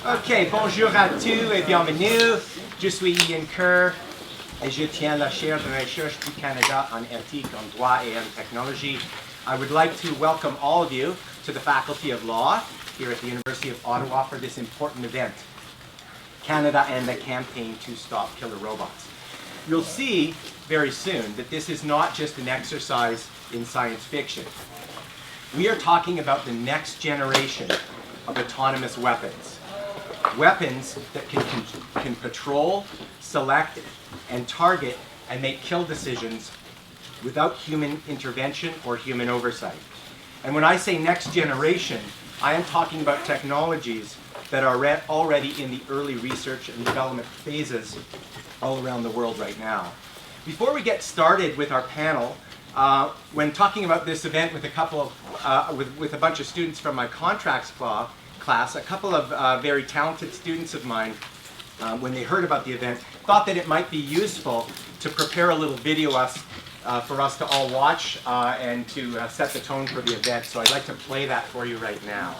Ok, bonjour à tous et bienvenue. Je suis Ian Kerr et je tiens la chaire de recherche du Canada en éthique, en droit et en technologie. I would like to welcome all of you to the Faculty of Law here at the University of Ottawa for this important event, Canada and the Campaign to Stop Killer Robots. You'll see very soon that this is not just an exercise in science fiction. We are talking about the next generation of autonomous weapons. Weapons that can patrol, select, and target and make kill decisions without human intervention or human oversight. And when I say next generation, I am talking about technologies that are already in the early research and development phases all around the world right now. Before we get started with our panel, when talking about this event with a bunch of students from my contracts class, a couple of very talented students of mine, when they heard about the event, thought that it might be useful to prepare a little video for us to all watch and to set the tone for the event. So I'd like to play that for you right now.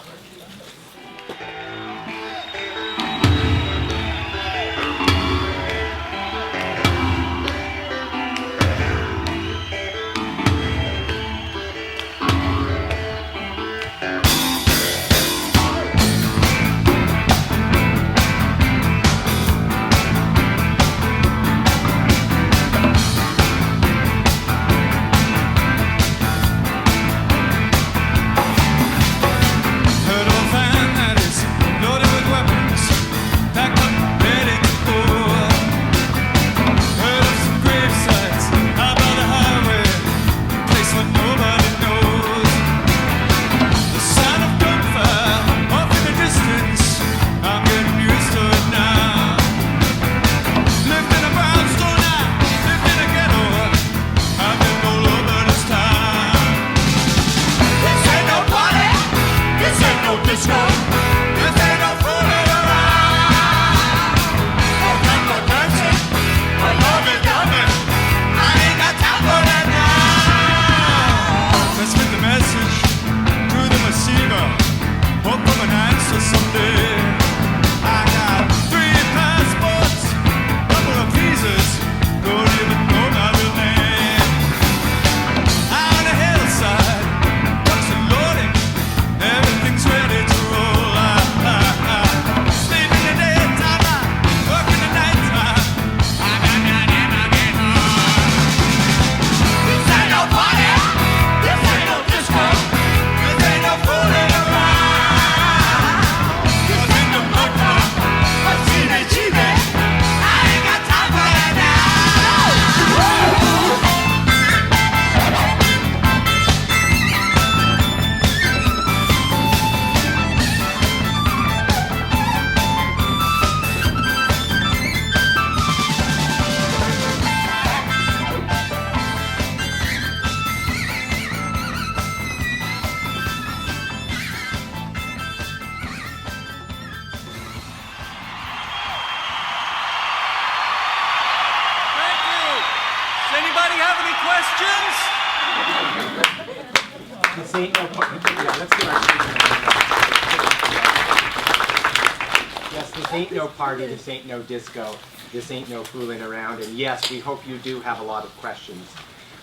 This ain't no disco, this ain't no fooling around, and yes, we hope you do have a lot of questions.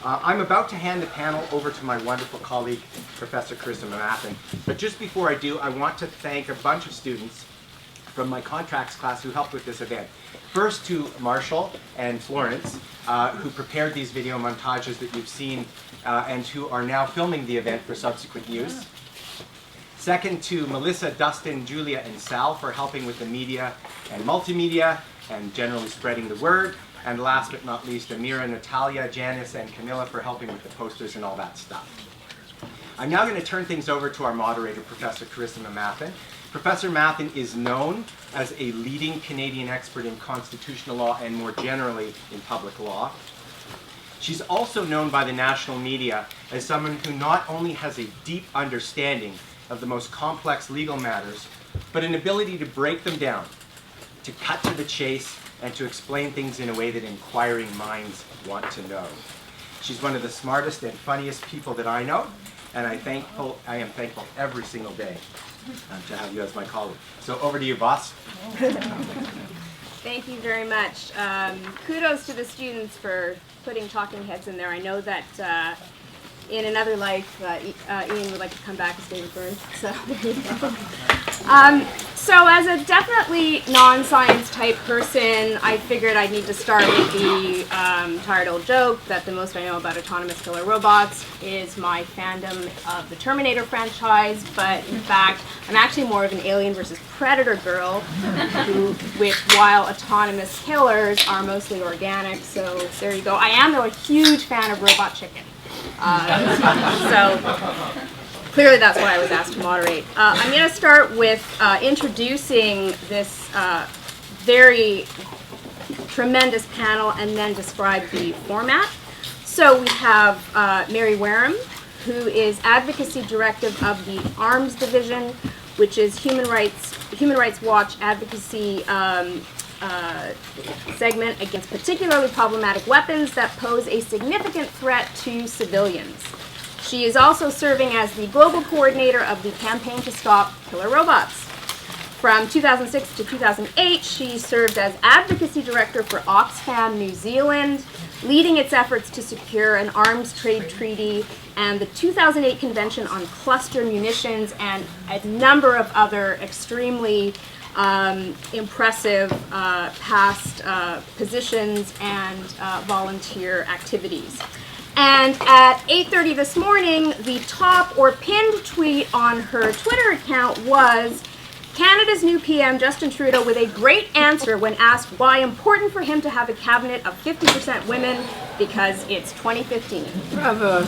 I'm about to hand the panel over to my wonderful colleague, Professor Carissa Mathen, but just before I do, I want to thank a bunch of students from my contracts class who helped with this event. First to Marshall and Florence, who prepared these video montages that you've seen and who are now filming the event for subsequent use. Second to Melissa, Dustin, Julia, and Sal for helping with the media and multimedia and generally spreading the word. And last but not least, Amira, Natalia, Janice, and Camilla for helping with the posters and all that stuff. I'm now going to turn things over to our moderator, Professor Carissa Mathen. Professor Mathen is known as a leading Canadian expert in constitutional law and more generally in public law. She's also known by the national media as someone who not only has a deep understanding of the most complex legal matters, but an ability to break them down, to cut to the chase, and to explain things in a way that inquiring minds want to know. She's one of the smartest and funniest people that I know, and I am thankful every single day to have you as my colleague. So over to you, boss. Thank you very much. Kudos to the students for putting talking heads in there. I know that in another life, Ian would like to come back as David Byrne. So, so as a definitely non-science type person, I figured I'd need to start with the tired old joke that the most I know about autonomous killer robots is my fandom of the Terminator franchise, but in fact, I'm actually more of an Alien versus Predator girl, while autonomous killers are mostly organic, so there you go. I am, though, a huge fan of Robot Chicken. So clearly that's why I was asked to moderate. I'm going to start with introducing this very tremendous panel and then describe the format. So we have Mary Wareham, who is Advocacy Director of the Arms Division, which is Human Rights Watch advocacy segment against particularly problematic weapons that pose a significant threat to civilians. She is also serving as the global coordinator of the Campaign to Stop Killer Robots. From 2006 to 2008, she served as advocacy director for Oxfam New Zealand, leading its efforts to secure an arms trade treaty and the 2008 Convention on Cluster Munitions and a number of other extremely impressive past positions and volunteer activities. And at 8:30 this morning, the top or pinned tweet on her Twitter account was Canada's new PM, Justin Trudeau, with a great answer when asked why important for him to have a cabinet of 50% women, because it's 2015. Bravo.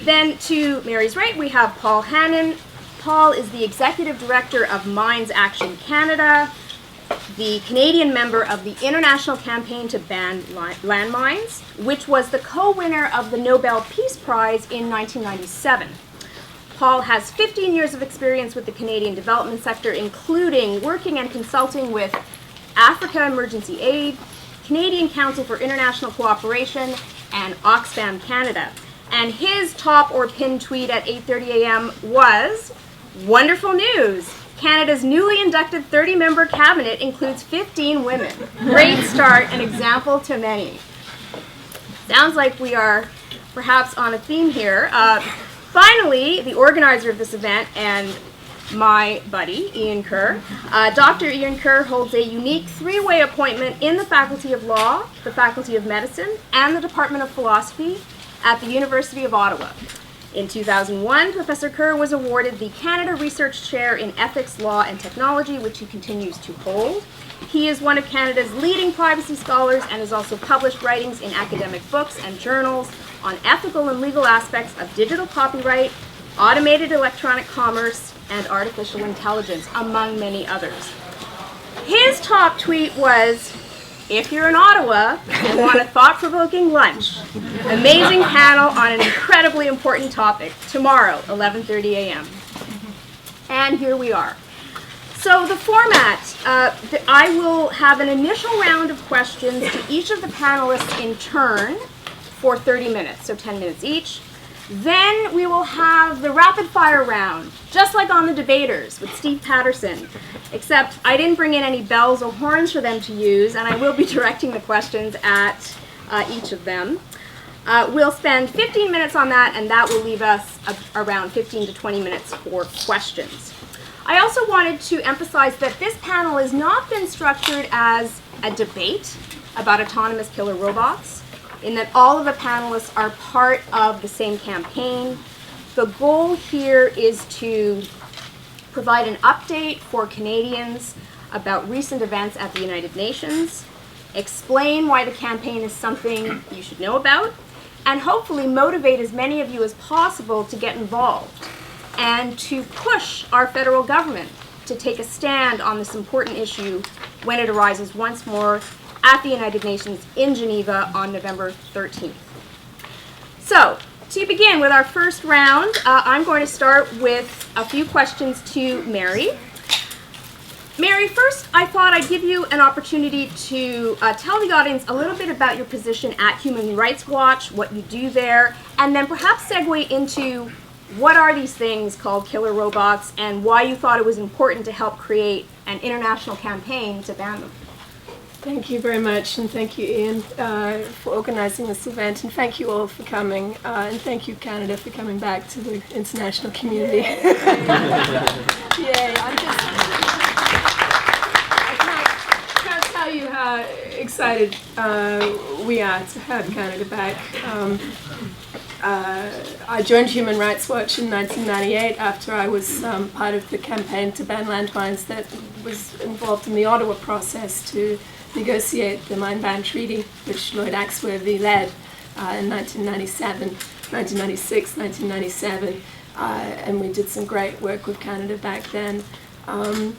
Then to Mary's right, we have Paul Hannon. Paul is the Executive Director of Mines Action Canada, the Canadian member of the International Campaign to Ban Landmines, which was the co-winner of the Nobel Peace Prize in 1997. Paul has 15 years of experience with the Canadian development sector, including working and consulting with Africa Emergency Aid, Canadian Council for International Cooperation, and Oxfam Canada. And his top or pinned tweet at 8:30 a.m. was, "Wonderful news! Canada's newly inducted 30-member cabinet includes 15 women. Great start, an example to many." Sounds like we are perhaps on a theme here. Finally, the organizer of this event and my buddy, Ian Kerr. Dr. Ian Kerr holds a unique three-way appointment in the Faculty of Law, the Faculty of Medicine, and the Department of Philosophy at the University of Ottawa. In 2001, Professor Kerr was awarded the Canada Research Chair in Ethics, Law, and Technology, which he continues to hold. He is one of Canada's leading privacy scholars and has also published writings in academic books and journals on ethical and legal aspects of digital copyright, automated electronic commerce, and artificial intelligence, among many others. His top tweet was, "If you're in Ottawa and want a thought-provoking lunch, amazing panel on an incredibly important topic, tomorrow, 11:30 a.m. And here we are. So the format, I will have an initial round of questions to each of the panelists in turn for 30 minutes, so 10 minutes each. Then we will have the rapid fire round, just like on the Debaters with Steve Patterson, except I didn't bring in any bells or horns for them to use, and I will be directing the questions at each of them. We'll spend 15 minutes on that, and that will leave us around 15 to 20 minutes for questions. I also wanted to emphasize that this panel has not been structured as a debate about autonomous killer robots, in that all of the panelists are part of the same campaign. The goal here is to provide an update for Canadians about recent events at the United Nations, explain why the campaign is something you should know about, and hopefully motivate as many of you as possible to get involved and to push our federal government to take a stand on this important issue when it arises once more at the United Nations in Geneva on November 13th. So, to begin with our first round, I'm going to start with a few questions to Mary. Mary, first I thought I'd give you an opportunity to tell the audience a little bit about your position at Human Rights Watch, what you do there, and then perhaps segue into what are these things called killer robots and why you thought it was important to help create an international campaign to ban them. Thank you very much, and thank you, Ian, for organizing this event, and thank you all for coming, and thank you, Canada, for coming back to the international community. Yay, I can't tell you how excited we are to have Canada back. I joined Human Rights Watch in 1998 after I was part of the campaign to ban landmines that was involved in the Ottawa process to negotiate the mine ban treaty, which Lloyd Axworthy led in 1996, 1997, and we did some great work with Canada back then. And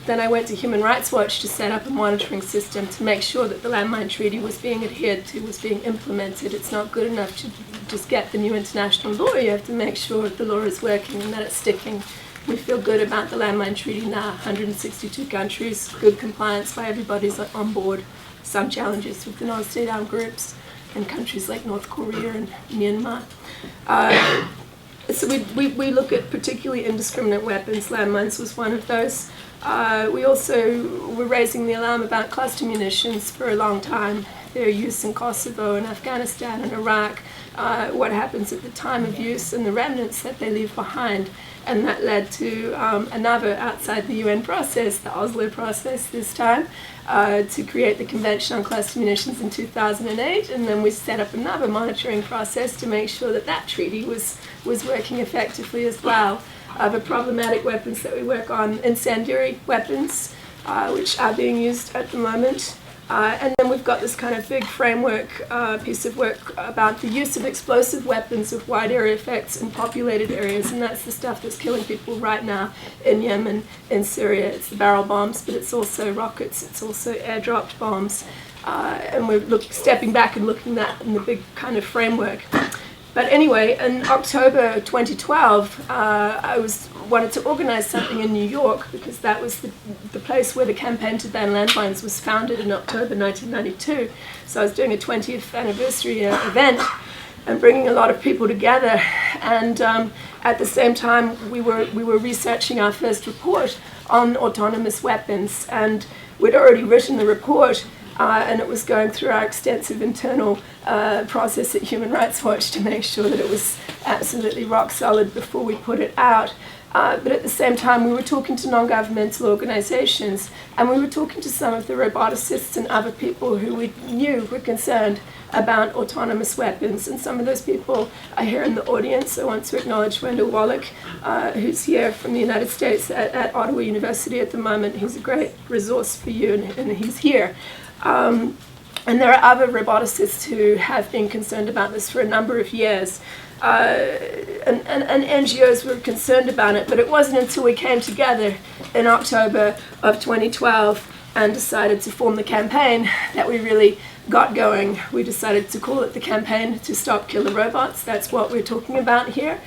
then I went to Human Rights Watch to set up a monitoring system to make sure that the landmine treaty was being adhered to, was being implemented. It's not good enough to just get the new international law. You have to make sure that the law is working and that it's sticking. We feel good about the landmine treaty now. 162 countries, good compliance by everybody's on board. Some challenges with the non-state armed groups in countries like North Korea and Myanmar. So we look at particularly indiscriminate weapons. Landmines was one of those. We also were raising the alarm about cluster munitions for a long time. Their use in Kosovo and Afghanistan and Iraq, what happens at the time of use and the remnants that they leave behind. And that led to another outside the UN process, the Oslo process this time, to create the Convention on Cluster Munitions in 2008. And then we set up another monitoring process to make sure that that treaty was working effectively as well. The problematic weapons that we work on, incendiary weapons, which are being used at the moment. And then we've got this kind of big framework piece of work about the use of explosive weapons with wide area effects in populated areas, and that's the stuff that's killing people right now in Yemen, in Syria. It's the barrel bombs, but it's also rockets, it's also air-dropped bombs. And we're stepping back and looking at that in the big kind of framework. But anyway, in October 2012, I wanted to organize something in New York because that was the place where the campaign to ban landmines was founded in October 1992. So I was doing a 20th anniversary event and bringing a lot of people together. And at the same time, we were researching our first report on autonomous weapons. And we'd already written the report, and it was going through our extensive internal process at Human Rights Watch to make sure that it was absolutely rock solid before we put it out. But at the same time, we were talking to non-governmental organizations, and we were talking to some of the roboticists and other people who we knew were concerned about autonomous weapons. And some of those people are here in the audience. I want to acknowledge Wendell Wallach, who's here from the United States at Ottawa University at the moment. He's a great resource for you, and he's here. And there are other roboticists who have been concerned about this for a number of years. And NGOs were concerned about it, but it wasn't until we came together in October of 2012 and decided to form the campaign that we really got going. We decided to call it the Campaign to Stop Killer Robots. That's what we're talking about here.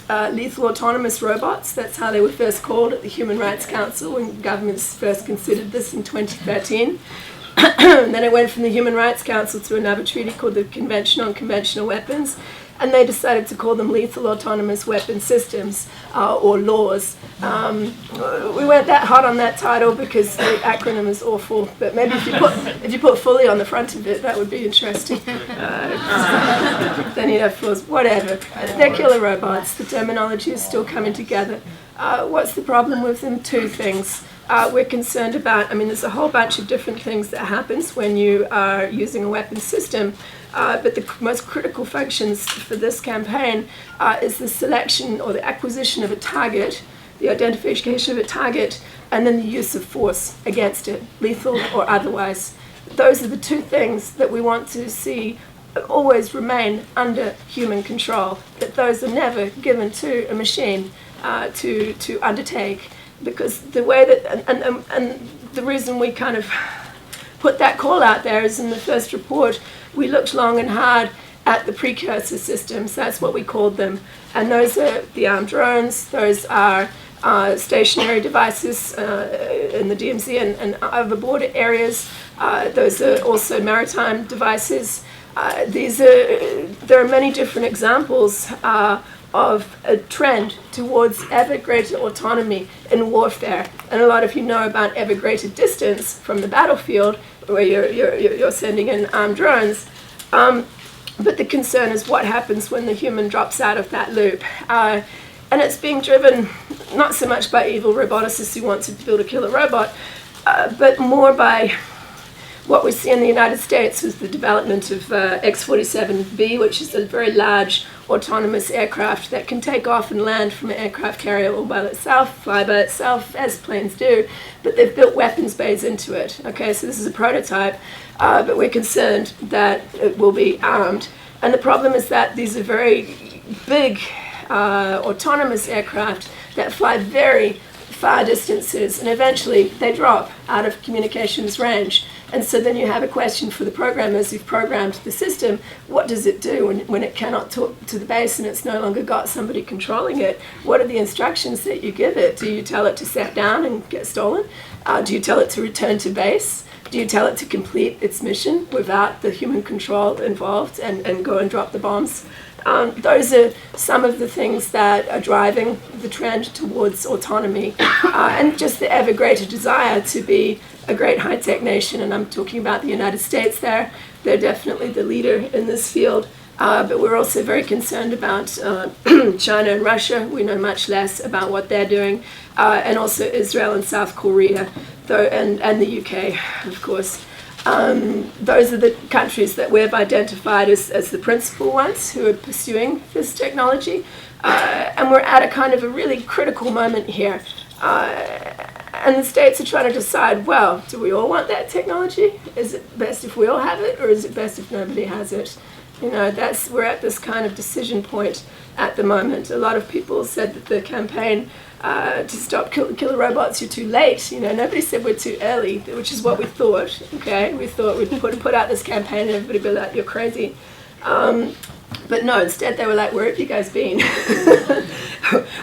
Lethal autonomous robots, that's how they were first called at the Human Rights Council when governments first considered this in 2013. And then it went from the Human Rights Council to another treaty called the Convention on Conventional Weapons, and they decided to call them lethal autonomous weapon systems or laws. We weren't that hot on that title because the acronym is awful, but maybe if you put fully on the front of it, that would be interesting. Then you'd have flaws, whatever. They're killer robots. The terminology is still coming together. What's the problem with them? Two things. We're concerned about, there's a whole bunch of different things that happens when you are using a weapon system, but the most critical functions for this campaign is the selection or the acquisition of a target, the identification of a target, and then the use of force against it, lethal or otherwise. Those are the two things that we want to see always remain under human control, that those are never given to a machine to undertake. Because the way that, and the reason we kind of put that call out there is in the first report, we looked long and hard at the precursor systems, that's what we called them. And those are the armed drones, those are stationary devices in the DMZ and other border areas. Those are also maritime devices. There are many different examples of a trend towards ever greater autonomy in warfare. And a lot of you know about ever greater distance from the battlefield, where you're sending in armed drones. But the concern is what happens when the human drops out of that loop. And it's being driven not so much by evil roboticists who want to build a killer robot, but more by what we see in the United States with the development of X-47B, which is a very large autonomous aircraft that can take off and land from an aircraft carrier all by itself, fly by itself, as planes do, but they've built weapons bays into it. Okay, so this is a prototype, but we're concerned that it will be armed. And the problem is that these are very big autonomous aircraft that fly very far distances, and eventually they drop out of communications range. And so then you have a question for the programmers who've programmed the system: what does it do when it cannot talk to the base and it's no longer got somebody controlling it? What are the instructions that you give it? Do you tell it to set down and get stolen? Do you tell it to return to base? Do you tell it to complete its mission without the human control involved and go and drop the bombs? Those are some of the things that are driving the trend towards autonomy and just the ever greater desire to be a great high-tech nation. And I'm talking about the United States there. They're definitely the leader in this field. But we're also very concerned about China and Russia. We know much less about what they're doing. And also Israel and South Korea, and the UK, of course. Those are the countries that we've identified as the principal ones who are pursuing this technology. And we're at a kind of a really critical moment here. And the states are trying to decide, well, do we all want that technology? Is it best if we all have it, or is it best if nobody has it? You know, we're at this kind of decision point at the moment. A lot of people said that the campaign to stop killer robots, you're too late. You know, nobody said we're too early, which is what we thought. Okay, we thought we'd put out this campaign and everybody would be like, you're crazy. But no, instead they were like, where have you guys been?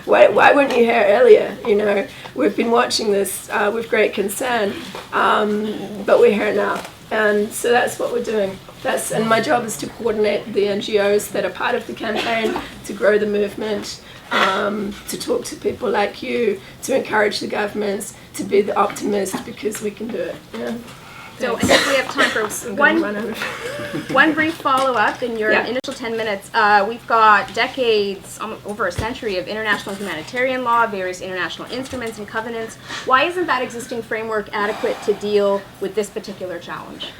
Why weren't you here earlier? You know, we've been watching this with great concern, but we're here now. And so that's what we're doing. And my job is to coordinate the NGOs that are part of the campaign, to grow the movement, to talk to people like you, to encourage the governments, to be the optimist, because we can do it. Yeah. So I think we have time for one brief follow-up in your initial 10 minutes. We've got decades, over a century of international humanitarian law, various international instruments and covenants. Why isn't that existing framework adequate to deal with this particular challenge?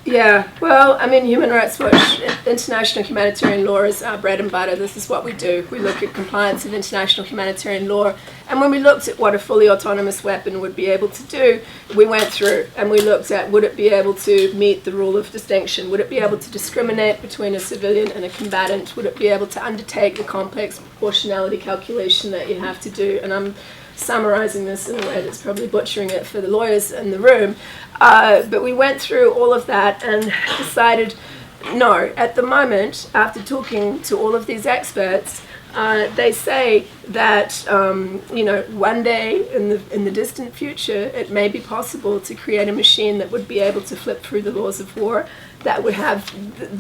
Yeah, well, I mean, Human Rights Watch, international humanitarian law is our bread and butter. This is what we do. We look at compliance of international humanitarian law. And when we looked at what a fully autonomous weapon would be able to do, we went through and we looked at, would it be able to meet the rule of distinction? Would it be able to discriminate between a civilian and a combatant? Would it be able to undertake the complex proportionality calculation that you have to do? And I'm summarizing this in a way that's probably butchering it for the lawyers in the room. But we went through all of that and decided, no, at the moment, after talking to all of these experts, they say that one day in the distant future, it may be possible to create a machine that would be able to flip through the laws of war, that would have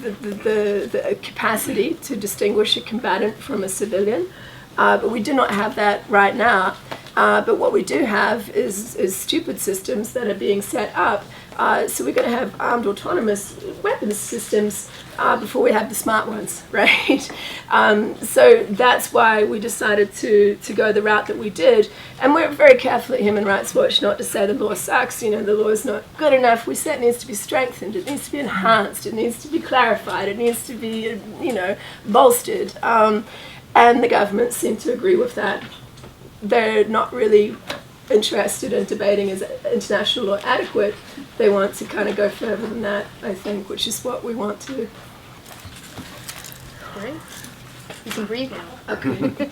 the capacity to distinguish a combatant from a civilian. But we do not have that right now. But what we do have is stupid systems that are being set up. So we're going to have armed autonomous weapons systems before we have the smart ones, right? So that's why we decided to go the route that we did. And we're very careful at Human Rights Watch not to say the law sucks, you know, the law is not good enough. We say it needs to be strengthened, it needs to be enhanced, it needs to be clarified, it needs to be, bolstered. And the governments seem to agree with that. They're not really interested in debating is international law adequate. They want to kind of go further than that, I think, which is what we want to do. Great. You can breathe now. Okay.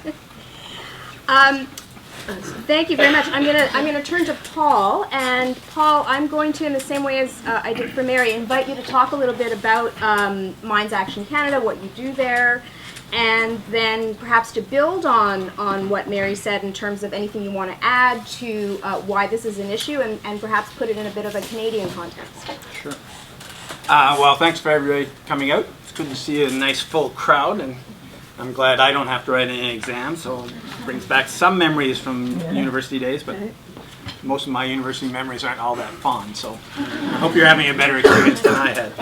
Thank you very much. I'm gonna turn to Paul, and Paul, I'm going to, in the same way as I did for Mary, invite you to talk a little bit about Mines Action Canada, what you do there, and then perhaps to build on what Mary said in terms of anything you want to add to why this is an issue, and perhaps put it in a bit of a Canadian context. Sure. Well, thanks for everybody coming out. It's good to see a nice full crowd, and I'm glad I don't have to write any exams, so it brings back some memories from university days, but most of my university memories aren't all that fond, so I hope you're having a better experience than I had.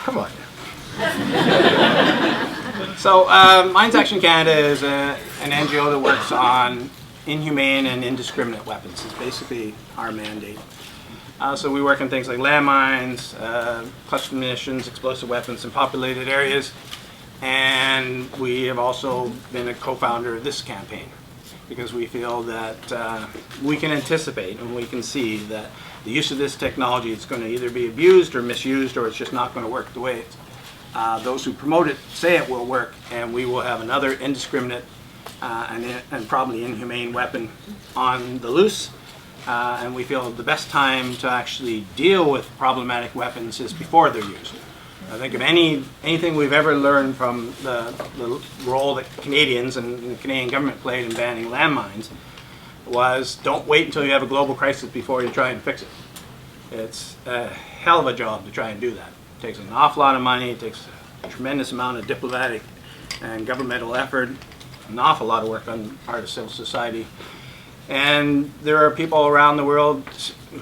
Come on. So Mines Action Canada is an NGO that works on inhumane and indiscriminate weapons. It's basically our mandate. So we work on things like landmines, cluster munitions, explosive weapons in populated areas. And we have also been a co-founder of this campaign because we feel that we can anticipate and we can see that the use of this technology is going to either be abused or misused, or it's just not going to work the way those who promote it say it will work, and we will have another indiscriminate and probably inhumane weapon on the loose. And we feel the best time to actually deal with problematic weapons is before they're used. I think of anything we've ever learned from the role that Canadians and the Canadian government played in banning landmines was don't wait until you have a global crisis before you try and fix it. It's a hell of a job to try and do that. It takes an awful lot of money, it takes a tremendous amount of diplomatic and governmental effort, an awful lot of work on the part of civil society. And there are people around the world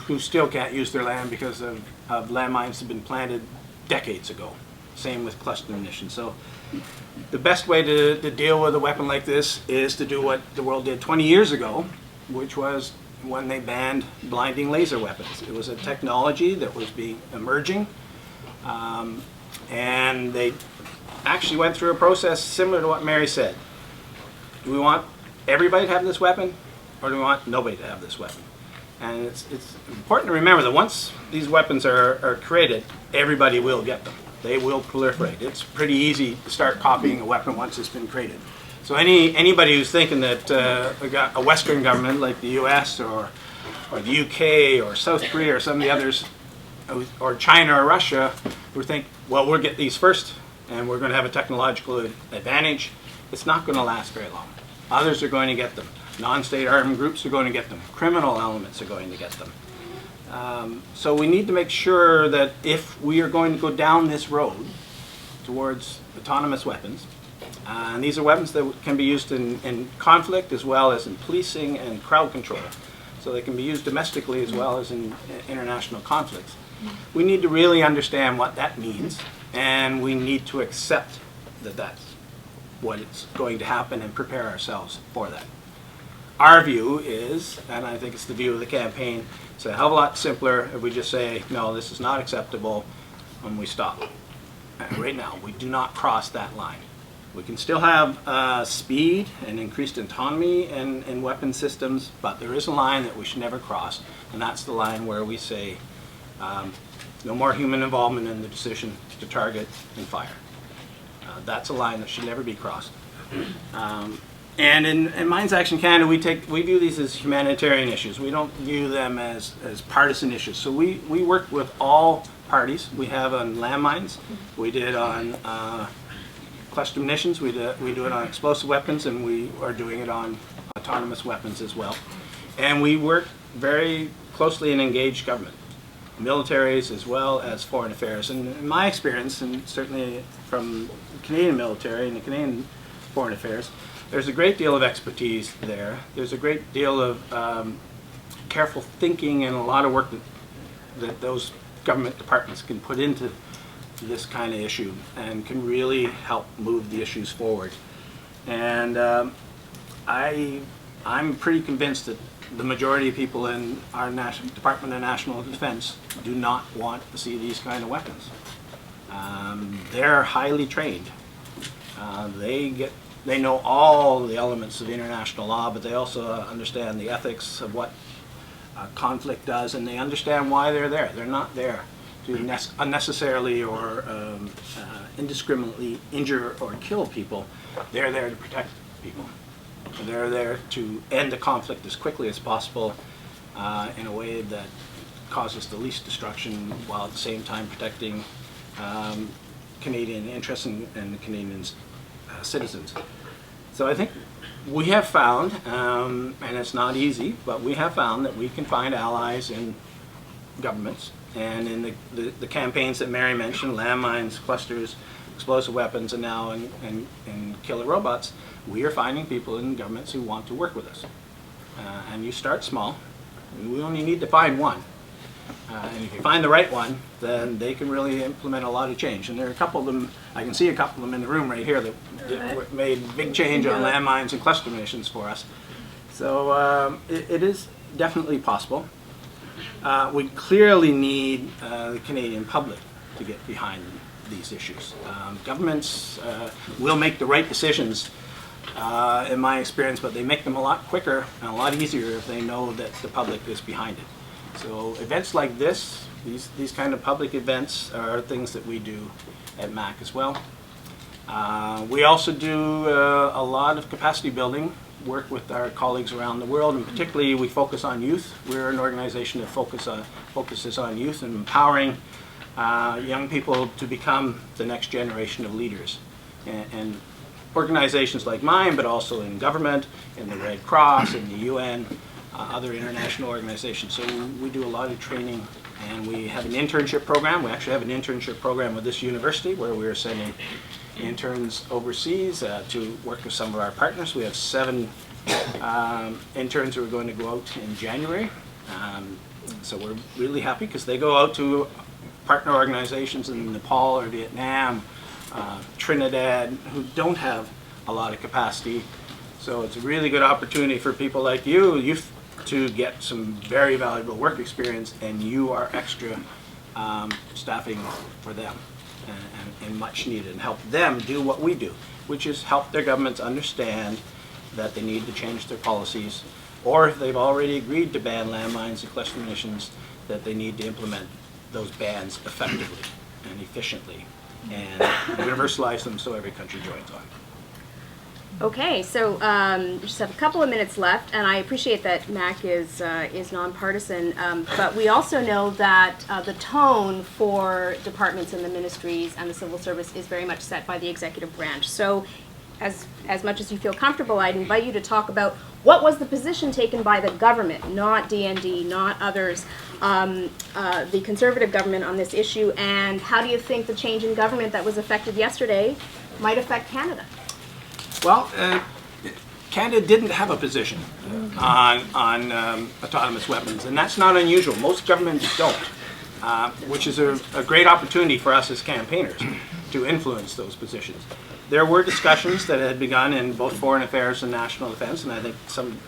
who still can't use their land because of landmines that have been planted decades ago. Same with cluster munitions. So the best way to deal with a weapon like this is to do what the world did 20 years ago, which was when they banned blinding laser weapons. It was a technology that was emerging, and they actually went through a process similar to what Mary said. Do we want everybody to have this weapon, or do we want nobody to have this weapon? And it's important to remember that once these weapons are created, everybody will get them. They will proliferate. It's pretty easy to start copying a weapon once it's been created. So anybody who's thinking that a Western government like the US or the UK or South Korea or some of the others, or China or Russia, who think, well, we'll get these first and we're going to have a technological advantage, it's not going to last very long. Others are going to get them. Non-state armed groups are going to get them. Criminal elements are going to get them. So we need to make sure that if we are going to go down this road towards autonomous weapons, and these are weapons that can be used in conflict as well as in policing and crowd control. So they can be used domestically as well as in international conflicts. We need to really understand what that means, and we need to accept that that's what is going to happen and prepare ourselves for that. Our view is, and I think it's the view of the campaign, it's a hell of a lot simpler if we just say, no, this is not acceptable, and we stop. And right now, we do not cross that line. We can still have speed and increased autonomy in weapon systems, but there is a line that we should never cross, and that's the line where we say no more human involvement in the decision to target and fire. That's a line that should never be crossed. And in Mines Action Canada, we view these as humanitarian issues. We don't view them as partisan issues. So we work with all parties. We have on landmines, we did on cluster munitions, we do it on explosive weapons, and we are doing it on autonomous weapons as well. And we work very closely and engage government, militaries as well as foreign affairs. And in my experience, and certainly from the Canadian military and the Canadian foreign affairs, there's a great deal of expertise there. There's a great deal of careful thinking and a lot of work that those government departments can put into this kind of issue and can really help move the issues forward. And I'm pretty convinced that the majority of people in our Department of National Defense do not want to see these kind of weapons. They're highly trained. They know all the elements of international law, but they also understand the ethics of what conflict does, and they understand why they're there. They're not there to unnecessarily or indiscriminately injure or kill people. They're there to protect people. They're there to end the conflict as quickly as possible in a way that causes the least destruction, while at the same time protecting Canadian interests and the Canadians' citizens. So I think we have found, and it's not easy, but we have found that we can find allies in governments and in the campaigns that Mary mentioned, landmines, clusters, explosive weapons, and now in killer robots. We are finding people in governments who want to work with us. And you start small. We only need to find one. And if you find the right one, then they can really implement a lot of change. And there are a couple of them, I can see a couple of them in the room right here that made big change on landmines and cluster munitions for us. So it is definitely possible. We clearly need the Canadian public to get behind these issues. Governments will make the right decisions, in my experience, but they make them a lot quicker and a lot easier if they know that the public is behind it. So events like this, these kind of public events, are things that we do at MAC as well. We also do a lot of capacity building work with our colleagues around the world, and particularly we focus on youth. We're an organization that focuses on youth and empowering young people to become the next generation of leaders. And organizations like mine, but also in government, in the Red Cross, in the UN, other international organizations. So we do a lot of training, and we have an internship program. We actually have an internship program with this university where we're sending interns overseas to work with some of our partners. We have 7 interns who are going to go out in January. So we're really happy because they go out to partner organizations in Nepal or Vietnam, Trinidad, who don't have a lot of capacity. So it's a really good opportunity for people like you to get some very valuable work experience, and you are extra staffing for them and much needed, and help them do what we do, which is help their governments understand that they need to change their policies, or if they've already agreed to ban landmines and cluster munitions, that they need to implement those bans effectively and efficiently and universalize them so every country joins on. Okay, so we just have a couple of minutes left, and I appreciate that MAC is nonpartisan, but we also know that the tone for departments and the ministries and the civil service is very much set by the executive branch. So as much as you feel comfortable, I'd invite you to talk about what was the position taken by the government, not DND, not others, the Conservative government on this issue, and how do you think the change in government that was effected yesterday might affect Canada? Well, Canada didn't have a position on autonomous weapons, and that's not unusual. Most governments don't, which is a great opportunity for us as campaigners to influence those positions. There were discussions that had begun in both foreign affairs and national defense, and I think some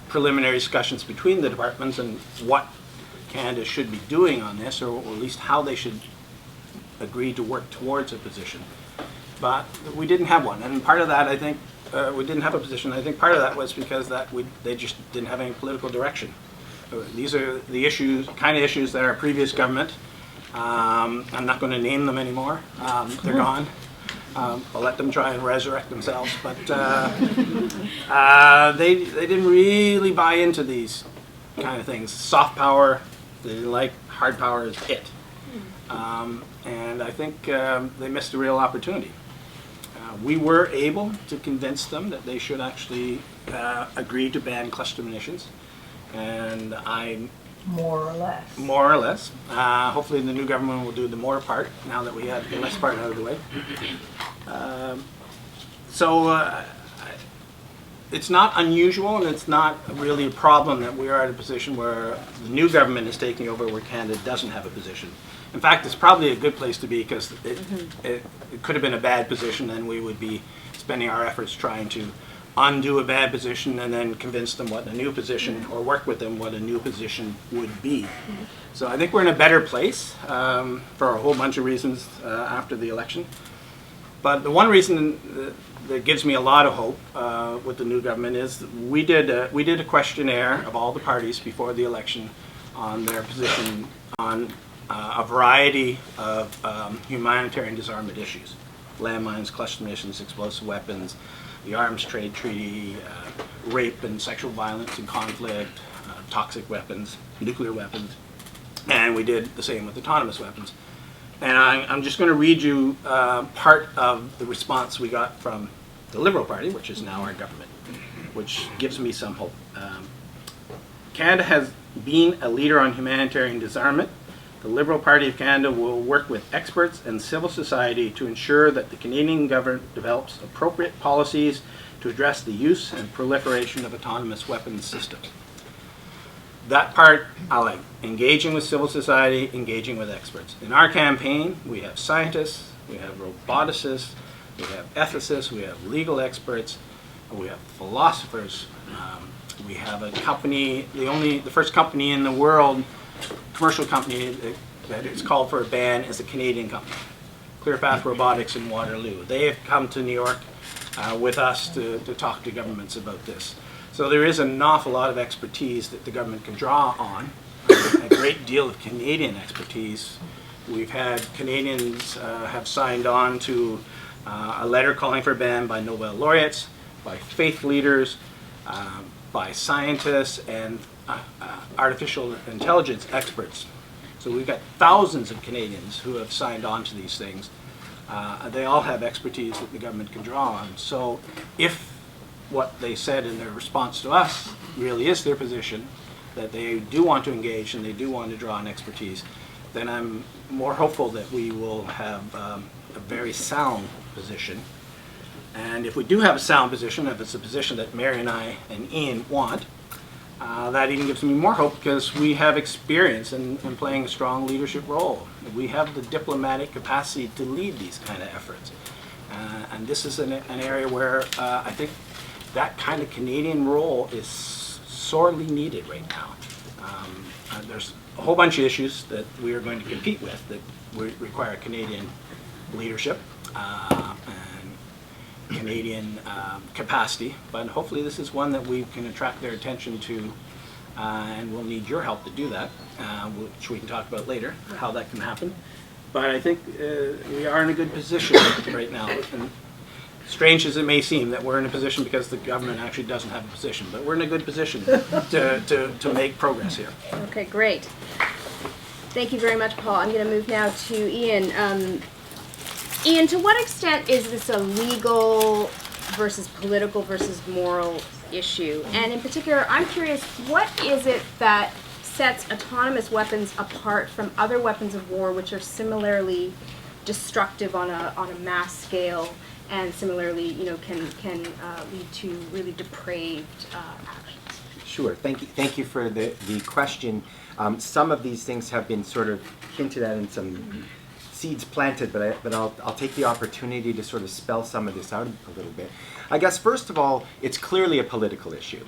preliminary discussions between the departments and what Canada should be doing on this, or at least how they should agree to work towards a position. But we didn't have one, and part of that, I think, we didn't have a position. I think part of that was because they just didn't have any political direction. These are the kind of issues that our previous government, I'm not going to name them anymore, they're gone. I'll let them try and resurrect themselves, but they didn't really buy into these kind of things. Soft power, they didn't like. Hard power is it. And I think they missed a real opportunity. We were able to convince them that they should actually agree to ban cluster munitions, and More or less. more or less. Hopefully the new government will do the more part now that we have the less part out of the way. It's not unusual, and it's not really a problem that we are at a position where the new government is taking over where Canada doesn't have a position. In fact, it's probably a good place to be, because it could have been a bad position, and we would be spending our efforts trying to undo a bad position and then convince them what a new position, or work with them what a new position would be. So I think we're in a better place for a whole bunch of reasons after the election. But the one reason that gives me a lot of hope with the new government is we did a questionnaire of all the parties before the election on their position on a variety of humanitarian disarmament issues: landmines, cluster munitions, explosive weapons, the Arms Trade Treaty, rape and sexual violence and conflict, toxic weapons, nuclear weapons, and we did the same with autonomous weapons. And I'm just going to read you part of the response we got from the Liberal Party, which is now our government, which gives me some hope. Canada has been a leader on humanitarian disarmament. The Liberal Party of Canada will work with experts and civil society to ensure that the Canadian government develops appropriate policies to address the use and proliferation of autonomous weapons systems. That part I like, engaging with civil society, engaging with experts. In our campaign, we have scientists, we have roboticists, we have ethicists, we have legal experts, we have philosophers. We have a company, the first company in the world, commercial company that is called for a ban is a Canadian company, ClearPath Robotics in Waterloo. They have come to New York with us to talk to governments about this. So there is an awful lot of expertise that the government can draw on, a great deal of Canadian expertise. We've had Canadians have signed on to a letter calling for a ban by Nobel laureates, by faith leaders, by scientists, and artificial intelligence experts. So we've got thousands of Canadians who have signed on to these things. They all have expertise that the government can draw on. So if what they said in their response to us really is their position, that they do want to engage and they do want to draw on expertise, then I'm more hopeful that we will have a very sound position. And if we do have a sound position, if it's a position that Mary and I and Ian want, that even gives me more hope because we have experience in playing a strong leadership role. We have the diplomatic capacity to lead these kind of efforts. And this is an area where I think that kind of Canadian role is sorely needed right now. There's a whole bunch of issues that we are going to compete with that require Canadian leadership and Canadian capacity, but hopefully this is one that we can attract their attention to, and we'll need your help to do that, which we can talk about later, how that can happen. But I think we are in a good position right now. And strange as it may seem that we're in a position because the government actually doesn't have a position, but we're in a good position to make progress here. Okay, great. Thank you very much, Paul. I'm going to move now to Ian. Ian, to what extent is this a legal versus political versus moral issue? And in particular, I'm curious, what is it that sets autonomous weapons apart from other weapons of war which are similarly destructive on a mass scale and similarly, can lead to really depraved actions? Sure. Thank you for the question. Some of these things have been sort of hinted at in some seeds planted, but I'll take the opportunity to sort of spell some of this out a little bit. I guess first of all, it's clearly a political issue.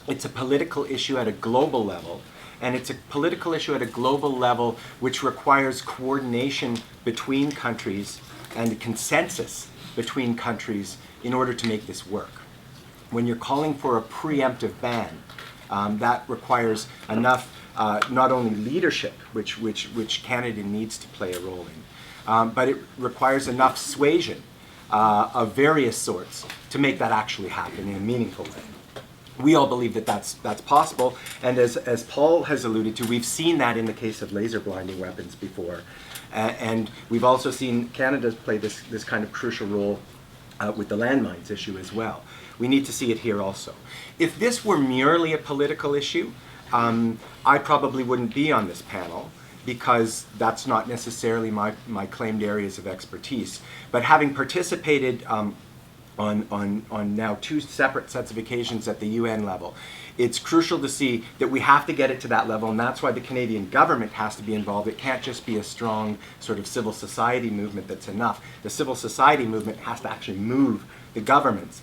It's a political issue at a global level, and it's a political issue at a global level which requires coordination between countries and a consensus between countries in order to make this work. When you're calling for a preemptive ban, that requires enough not only leadership, which Canada needs to play a role in, but it requires enough suasion of various sorts to make that actually happen in a meaningful way. We all believe that that's possible, and as Paul has alluded to, we've seen that in the case of laser blinding weapons before, and we've also seen Canada play this kind of crucial role with the landmines issue as well. We need to see it here also. If this were merely a political issue, I probably wouldn't be on this panel because that's not necessarily my claimed areas of expertise. But having participated on now two separate sets of occasions at the UN level, it's crucial to see that we have to get it to that level, and that's why the Canadian government has to be involved. It can't just be a strong sort of civil society movement that's enough. The civil society movement has to actually move the governments,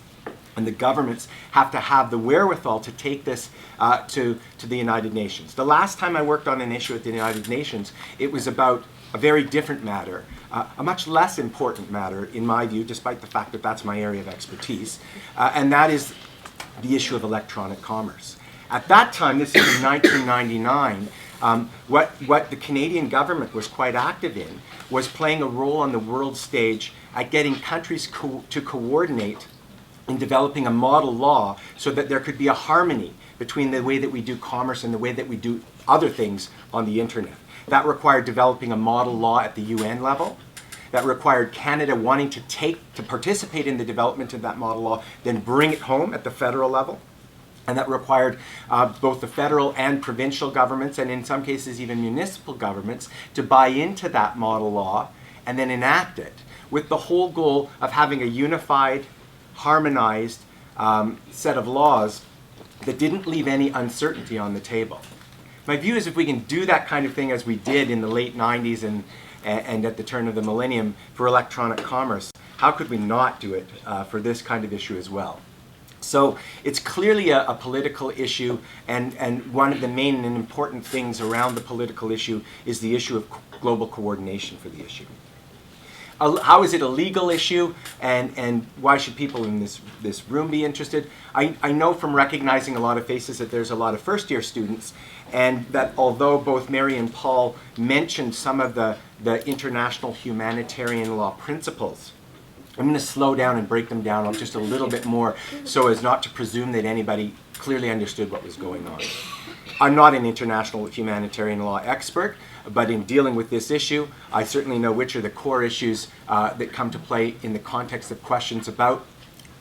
and the governments have to have the wherewithal to take this to the United Nations. The last time I worked on an issue at the United Nations, it was about a very different matter, a much less important matter in my view, despite the fact that that's my area of expertise, and that is the issue of electronic commerce. At that time, this is in 1999, what the Canadian government was quite active in was playing a role on the world stage at getting countries to coordinate in developing a model law so that there could be a harmony between the way that we do commerce and the way that we do other things on the internet. That required developing a model law at the UN level. That required Canada wanting to participate in the development of that model law, then bring it home at the federal level. And that required both the federal and provincial governments, and in some cases even municipal governments, to buy into that model law and then enact it, with the whole goal of having a unified, harmonized set of laws that didn't leave any uncertainty on the table. My view is if we can do that kind of thing as we did in the late 90s and at the turn of the millennium for electronic commerce, how could we not do it for this kind of issue as well? So it's clearly a political issue, and one of the main and important things around the political issue is the issue of global coordination for the issue. How is it a legal issue, and why should people in this room be interested? I know from recognizing a lot of faces that there's a lot of first-year students, and that although both Mary and Paul mentioned some of the international humanitarian law principles, I'm going to slow down and break them down just a little bit more so as not to presume that anybody clearly understood what was going on. I'm not an international humanitarian law expert, but in dealing with this issue, I certainly know which are the core issues that come to play in the context of questions about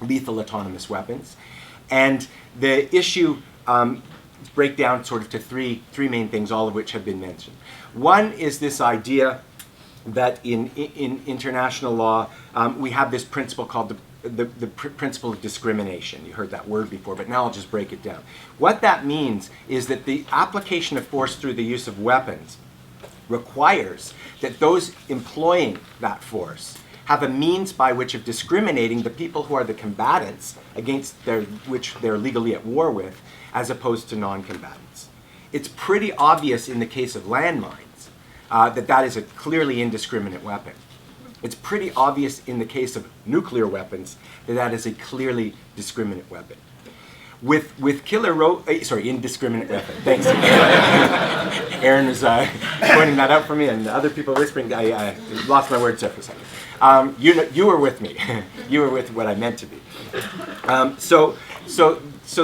lethal autonomous weapons. And the issue break down sort of to three main things, all of which have been mentioned. One is this idea that in international law, we have this principle called the principle of discrimination. You heard that word before, but now I'll just break it down. What that means is that the application of force through the use of weapons requires that those employing that force have a means by which of discriminating the people who are the combatants against which they're legally at war with, as opposed to non-combatants. It's pretty obvious in the case of landmines that is a clearly indiscriminate weapon. It's pretty obvious in the case of nuclear weapons that is a clearly discriminate weapon. With indiscriminate weapon. Thanks. Aaron was pointing that out for me, and other people whispering. I lost my words there for a second. You were with me. You were with what I meant to be. So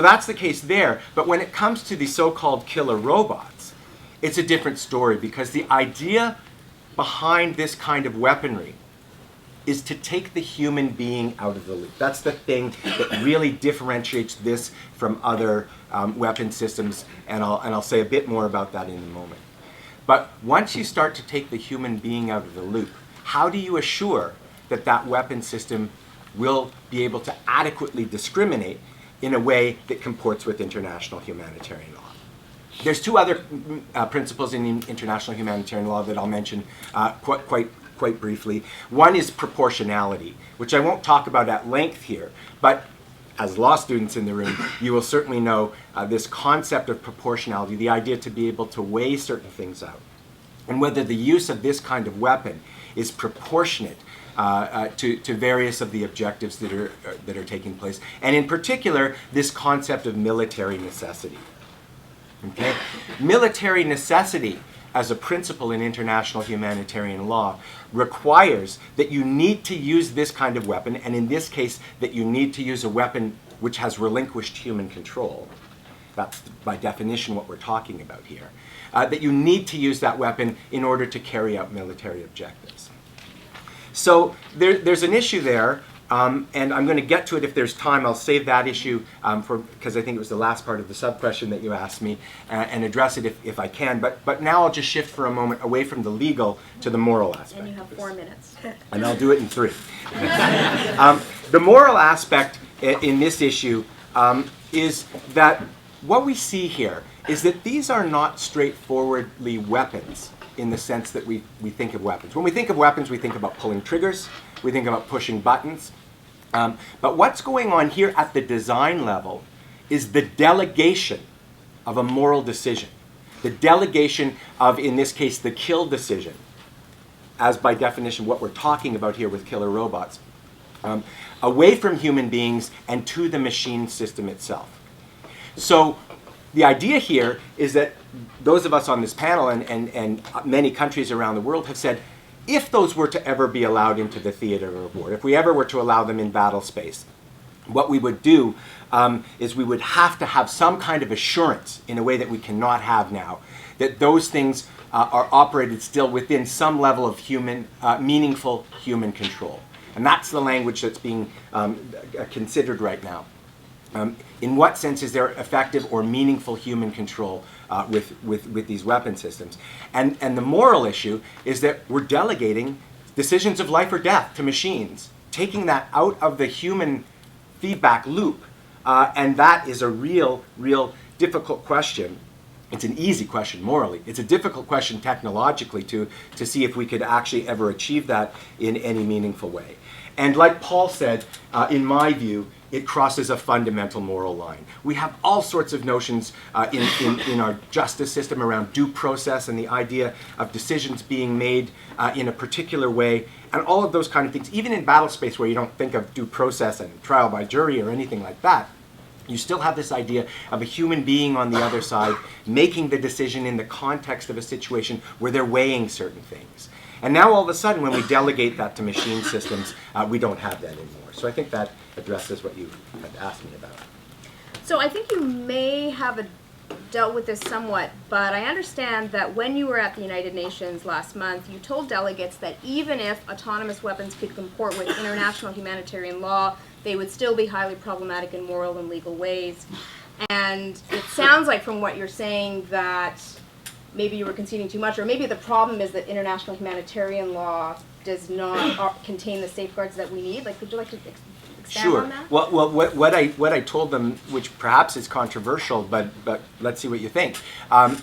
that's the case there. But when it comes to the so-called killer robots, it's a different story, because the idea behind this kind of weaponry is to take the human being out of the loop. That's the thing that really differentiates this from other weapon systems, and I'll say a bit more about that in a moment. But once you start to take the human being out of the loop, how do you assure that that weapon system will be able to adequately discriminate in a way that comports with international humanitarian law? There's two other principles in international humanitarian law that I'll mention quite briefly. One is proportionality, which I won't talk about at length here, but as law students in the room, you will certainly know this concept of proportionality, the idea to be able to weigh certain things out, and whether the use of this kind of weapon is proportionate to various of the objectives that are taking place, and in particular, this concept of military necessity. Okay? Military necessity as a principle in international humanitarian law requires that you need to use this kind of weapon, and in this case, that you need to use a weapon which has relinquished human control. That's by definition what we're talking about here. That you need to use that weapon in order to carry out military objectives. So there's an issue there, and I'm going to get to it if there's time. I'll save that issue because I think it was the last part of the sub-question that you asked me, and address it if I can. But now I'll just shift for a moment away from the legal to the moral aspect. And you have 4 minutes. And I'll do it in 3. The moral aspect in this issue is that what we see here is that these are not straightforwardly weapons in the sense that we think of weapons. When we think of weapons, we think about pulling triggers, we think about pushing buttons. But what's going on here at the design level is the delegation of a moral decision. The delegation of, in this case, the kill decision, as by definition what we're talking about here with killer robots, away from human beings and to the machine system itself. So the idea here is that those of us on this panel and many countries around the world have said, if those were to ever be allowed into the theater of war, if we ever were to allow them in battle space, what we would do is we would have to have some kind of assurance in a way that we cannot have now, that those things are operated still within some level of meaningful human control. And that's the language that's being considered right now. In what sense is there effective or meaningful human control with these weapon systems? And the moral issue is that we're delegating decisions of life or death to machines, taking that out of the human feedback loop. And that is a real difficult question. It's an easy question morally. It's a difficult question technologically to see if we could actually ever achieve that in any meaningful way. And like Paul said, in my view, it crosses a fundamental moral line. We have all sorts of notions in our justice system around due process and the idea of decisions being made in a particular way, and all of those kind of things. Even in battle space, where you don't think of due process and trial by jury or anything like that, you still have this idea of a human being on the other side making the decision in the context of a situation where they're weighing certain things. And now all of a sudden, when we delegate that to machine systems, we don't have that anymore. So I think that addresses what you had asked me about. So I think you may have dealt with this somewhat, but I understand that when you were at the United Nations last month, you told delegates that even if autonomous weapons could comport with international humanitarian law, they would still be highly problematic in moral and legal ways. And it sounds like from what you're saying that maybe you were conceding too much, or maybe the problem is that international humanitarian law does not contain the safeguards that we need. Like, would you like to expand on that? Well, what I told them, which perhaps is controversial, but let's see what you think,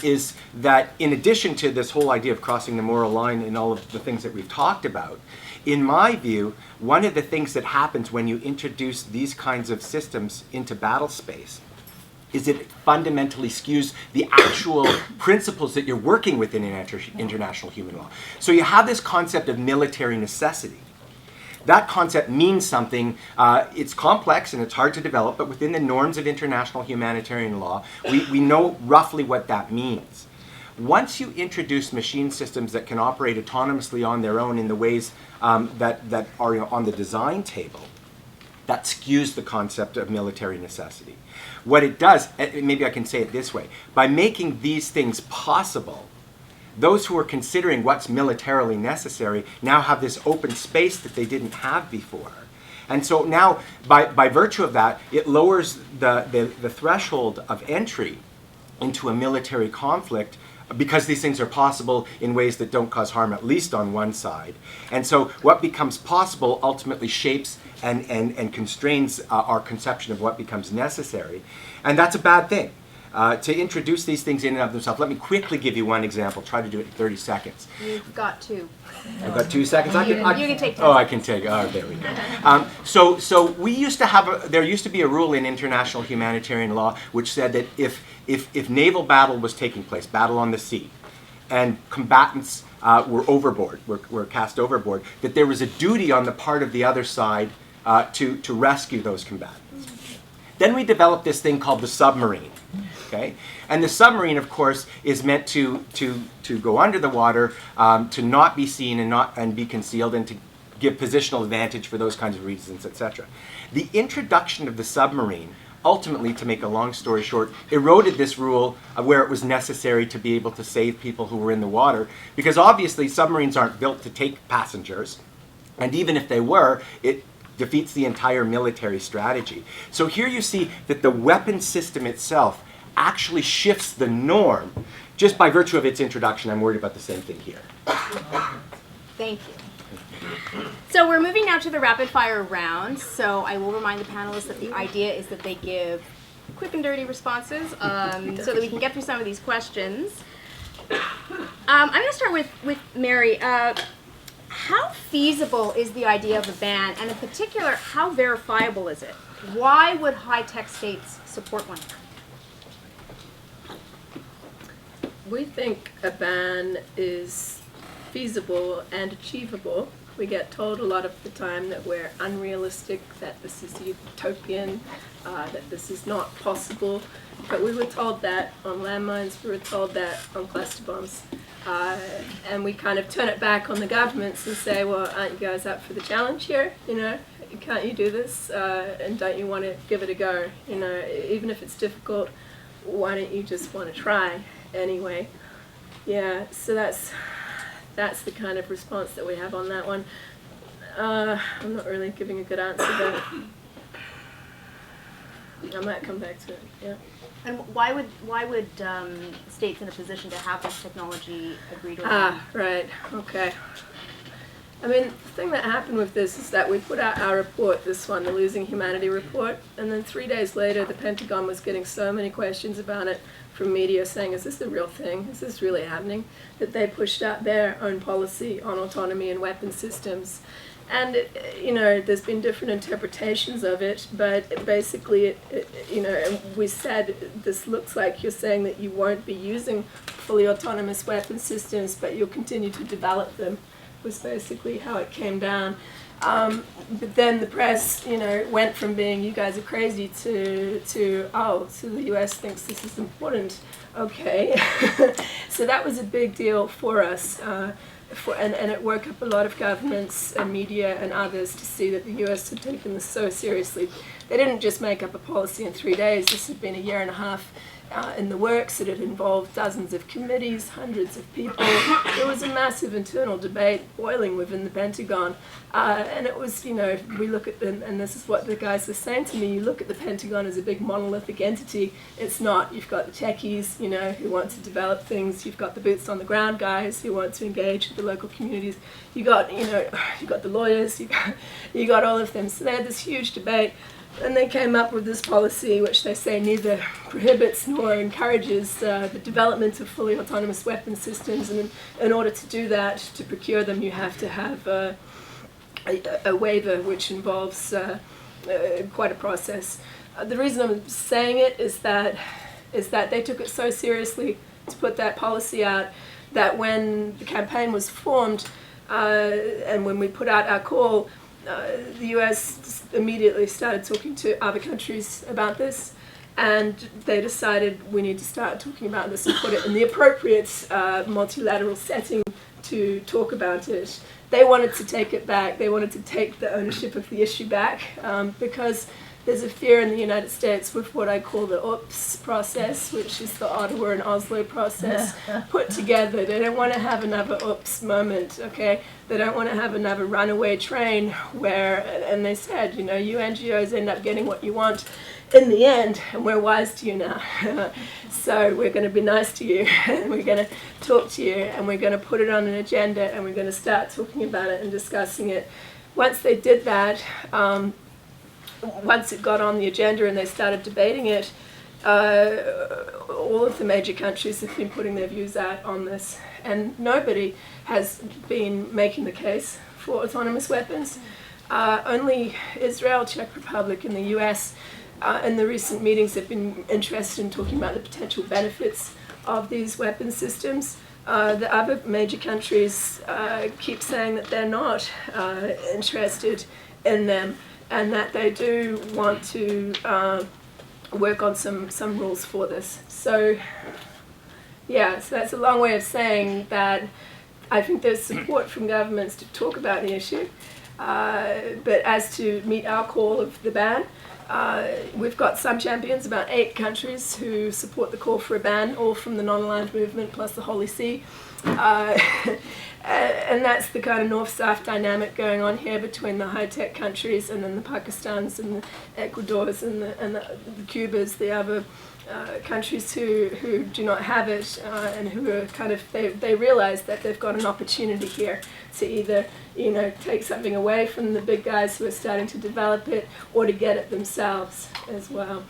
is that in addition to this whole idea of crossing the moral line and all of the things that we've talked about, in my view, one of the things that happens when you introduce these kinds of systems into battle space is it fundamentally skews the actual principles that you're working with in international human law. So you have this concept of military necessity. That concept means something. It's complex and it's hard to develop, but within the norms of international humanitarian law, we know roughly what that means. Once you introduce machine systems that can operate autonomously on their own in the ways that are on the design table, that skews the concept of military necessity. What it does, maybe I can say it this way, by making these things possible, those who are considering what's militarily necessary now have this open space that they didn't have before. And so now, by virtue of that, it lowers the threshold of entry into a military conflict, because these things are possible in ways that don't cause harm, at least on one side. And so what becomes possible ultimately shapes and constrains our conception of what becomes necessary. And that's a bad thing. To introduce these things in and of themselves, let me quickly give you one example. Try to do it in 30 seconds. You've got two. I've got 2 seconds. You can take 10 Oh, I can take. Oh, there we go. So we used to have. There used to be a rule in international humanitarian law which said that if naval battle was taking place, battle on the sea, and combatants were overboard, were cast overboard, that there was a duty on the part of the other side to rescue those combatants. Then we developed this thing called the submarine. Okay? And the submarine, of course, is meant to go under the water, to not be seen and be concealed, and to give positional advantage for those kinds of reasons, etc. The introduction of the submarine, ultimately, to make a long story short, eroded this rule where it was necessary to be able to save people who were in the water, because obviously submarines aren't built to take passengers, and even if they were, it defeats the entire military strategy. So here you see that the weapon system itself actually shifts the norm just by virtue of its introduction. I'm worried about the same thing here. Thank you. So we're moving now to the rapid fire round. So I will remind the panelists that the idea is that they give quick and dirty responses so that we can get through some of these questions. I'm going to start with Mary. How feasible is the idea of a ban, and in particular, how verifiable is it? Why would high-tech states support one? We think a ban is feasible and achievable. We get told a lot of the time that we're unrealistic, that this is utopian, that this is not possible. But we were told that on landmines, we were told that on cluster bombs. And we kind of turn it back on the governments and say, well, aren't you guys up for the challenge here? Can't you do this? And don't you want to give it a go? Even if it's difficult, why don't you just want to try anyway? Yeah, so that's the kind of response that we have on that one. I'm not really giving a good answer, but I might come back to it. Yeah. And why would states in a position to have this technology agree to it? Right. Okay. I mean, the thing that happened with this is that we put out our report, this one, the Losing Humanity report, and then 3 days later, the Pentagon was getting so many questions about it from media saying, is this the real thing? Is this really happening? That they pushed out their own policy on autonomy and weapon systems. And, there's been different interpretations of it, but basically, we said, this looks like you're saying that you won't be using fully autonomous weapon systems, but you'll continue to develop them, was basically how it came down. But then the press, went from being, you guys are crazy, to so the US thinks this is important. Okay. So that was a big deal for us. And it woke up a lot of governments and media and others to see that the US had taken this so seriously. They didn't just make up a policy in 3 days. This had been a year and a half in the works. It had involved dozens of committees, hundreds of people. There was a massive internal debate boiling within the Pentagon. And it was, we look at them, and this is what the guys were saying to me, you look at the Pentagon as a big monolithic entity. It's not. You've got the techies, who want to develop things. You've got the boots on the ground guys who want to engage with the local communities. You got the lawyers, you got all of them. So they had this huge debate. And they came up with this policy which they say neither prohibits nor encourages the development of fully autonomous weapon systems. And in order to do that, to procure them, you have to have a waiver which involves quite a process. The reason I'm saying it is that they took it so seriously to put that policy out that when the campaign was formed and when we put out our call, the US immediately started talking to other countries about this, and they decided we need to start talking about this and put it in the appropriate multilateral setting to talk about it. They wanted to take it back. They wanted to take the ownership of the issue back because there's a fear in the United States with what I call the OOPS process, which is the Ottawa and Oslo process put together. They don't want to have another OOPS moment, okay? They don't want to have another runaway train where, and they said, you NGOs end up getting what you want in the end, and we're wise to you now. So we're going to be nice to you, and we're going to talk to you, and we're going to put it on an agenda, and we're going to start talking about it and discussing it. Once they did that, once it got on the agenda and they started debating it, all of the major countries have been putting their views out on this, and nobody has been making the case for autonomous weapons. Only Israel, Czech Republic, and the US in the recent meetings have been interested in talking about the potential benefits of these weapon systems. The other major countries keep saying that they're not interested in them, and that they do want to work on some rules for this. So, yeah, so that's a long way of saying that I think there's support from governments to talk about the issue, but as to meet our call of the ban, we've got some champions, about 8 countries who support the call for a ban, all from the non-aligned movement plus the Holy See. And that's the kind of north-south dynamic going on here between the high-tech countries and then the Pakistans and the Ecuadors and the Cubas, the other countries who do not have it and who are kind of, they realize that they've got an opportunity here to either, take something away from the big guys who are starting to develop it or to get it themselves as well.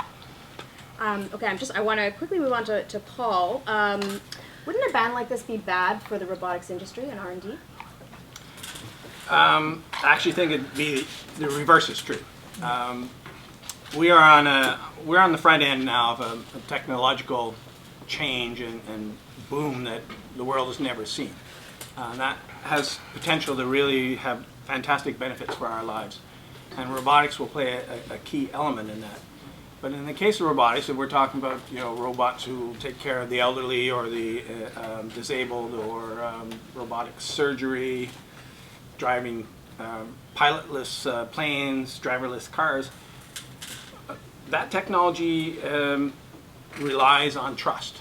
Okay, I want to quickly move on to Paul. Wouldn't a ban like this be bad for the robotics industry and R&D? I actually think it'd be the reverse is true. We're on the front end now of a technological change and boom that the world has never seen. That has potential to really have fantastic benefits for our lives, and robotics will play a key element in that. But in the case of robotics, if we're talking about robots who take care of the elderly or the disabled, or robotic surgery, driving pilotless planes, driverless cars, that technology relies on trust.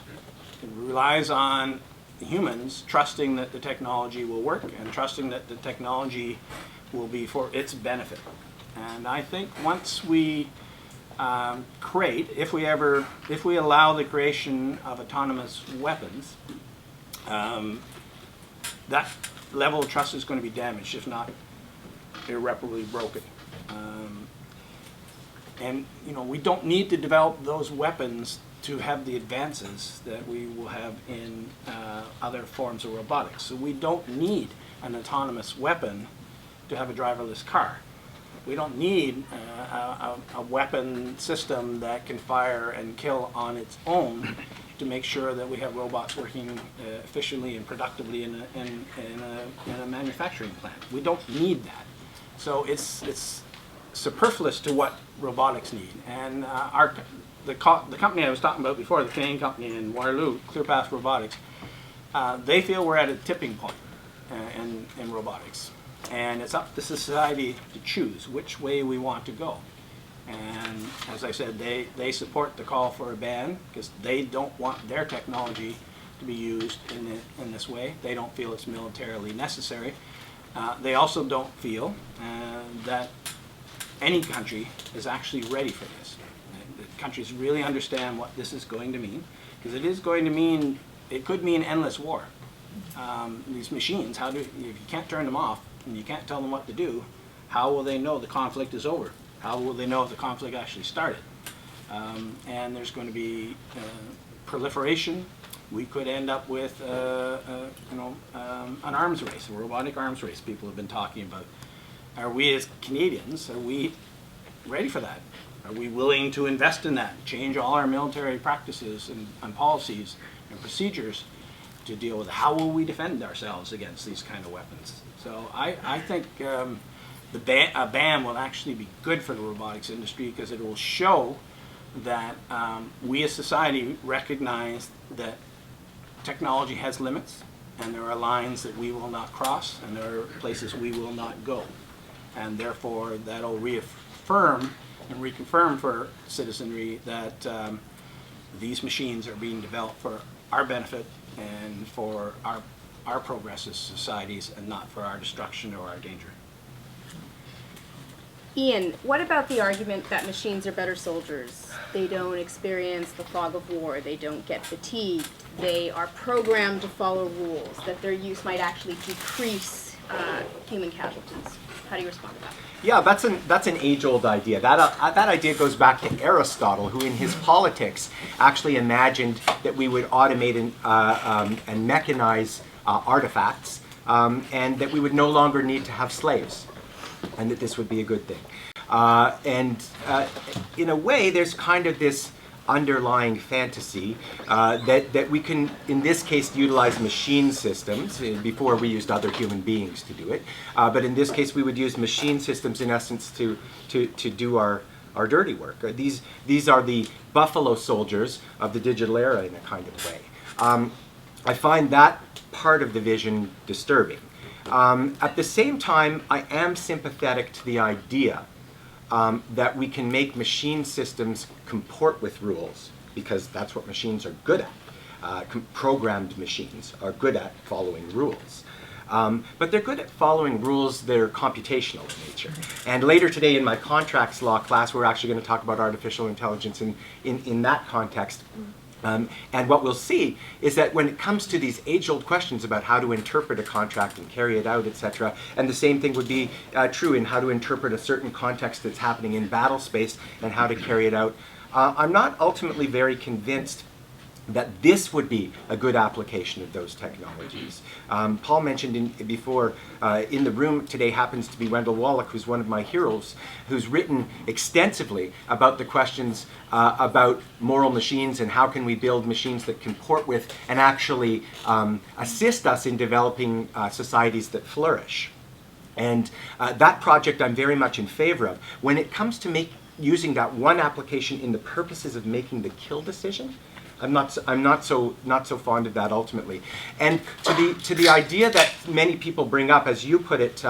It relies on humans trusting that the technology will work and trusting that the technology will be for its benefit. And I think once we if we allow the creation of autonomous weapons, that level of trust is going to be damaged, if not irreparably broken. And we don't need to develop those weapons to have the advances that we will have in other forms of robotics. So we don't need an autonomous weapon to have a driverless car. We don't need a weapon system that can fire and kill on its own to make sure that we have robots working efficiently and productively in a manufacturing plant. We don't need that. So it's superfluous to what robotics need. And the company I was talking about before, the Canadian company in Waterloo, ClearPath Robotics, they feel we're at a tipping point in robotics. And it's up to society to choose which way we want to go. And as I said, they support the call for a ban because they don't want their technology to be used in this way. They don't feel it's militarily necessary. They also don't feel that any country is actually ready for this. The countries really understand what this is going to mean, because it could mean endless war. These machines, if you can't turn them off and you can't tell them what to do, how will they know the conflict is over? How will they know if the conflict actually started? And there's going to be proliferation. We could end up with an arms race, a robotic arms race people have been talking about. Are we as Canadians, are we ready for that? Are we willing to invest in that, change all our military practices and policies and procedures to deal with it? How will we defend ourselves against these kind of weapons? So I think a ban will actually be good for the robotics industry, because it will show that we as society recognize that technology has limits, and there are lines that we will not cross, and there are places we will not go. And therefore, that'll reaffirm and reconfirm for citizenry that these machines are being developed for our benefit and for our progress as societies, and not for our destruction or our danger. Ian, what about the argument that machines are better soldiers? They don't experience the fog of war, they don't get fatigued, they are programmed to follow rules, that their use might actually decrease human casualties. How do you respond to that? Yeah, that's an age-old idea. That idea goes back to Aristotle, who in his Politics actually imagined that we would automate and mechanize artifacts, and that we would no longer need to have slaves, and that this would be a good thing. In a way, there's kind of this underlying fantasy that we can, in this case, utilize machine systems. Before we used other human beings to do it, but in this case we would use machine systems in essence to do our dirty work. These are the buffalo soldiers of the digital era in a kind of way. I find that part of the vision disturbing. At the same time, I am sympathetic to the idea that we can make machine systems comport with rules, because that's what machines are good at. Programmed machines are good at following rules. But they're good at following rules that are computational in nature. And later today in my contracts law class, we're actually going to talk about artificial intelligence in that context. And what we'll see is that when it comes to these age-old questions about how to interpret a contract and carry it out, etc., and the same thing would be true in how to interpret a certain context that's happening in battle space and how to carry it out, I'm not ultimately very convinced that this would be a good application of those technologies. Paul mentioned before, in the room today happens to be Wendell Wallach, who's one of my heroes, who's written extensively about the questions about moral machines and how can we build machines that comport with and actually assist us in developing societies that flourish. And that project I'm very much in favor of. When it comes to using that one application in the purposes of making the kill decision, I'm not so fond of that ultimately. And to the idea that many people bring up, as you put it,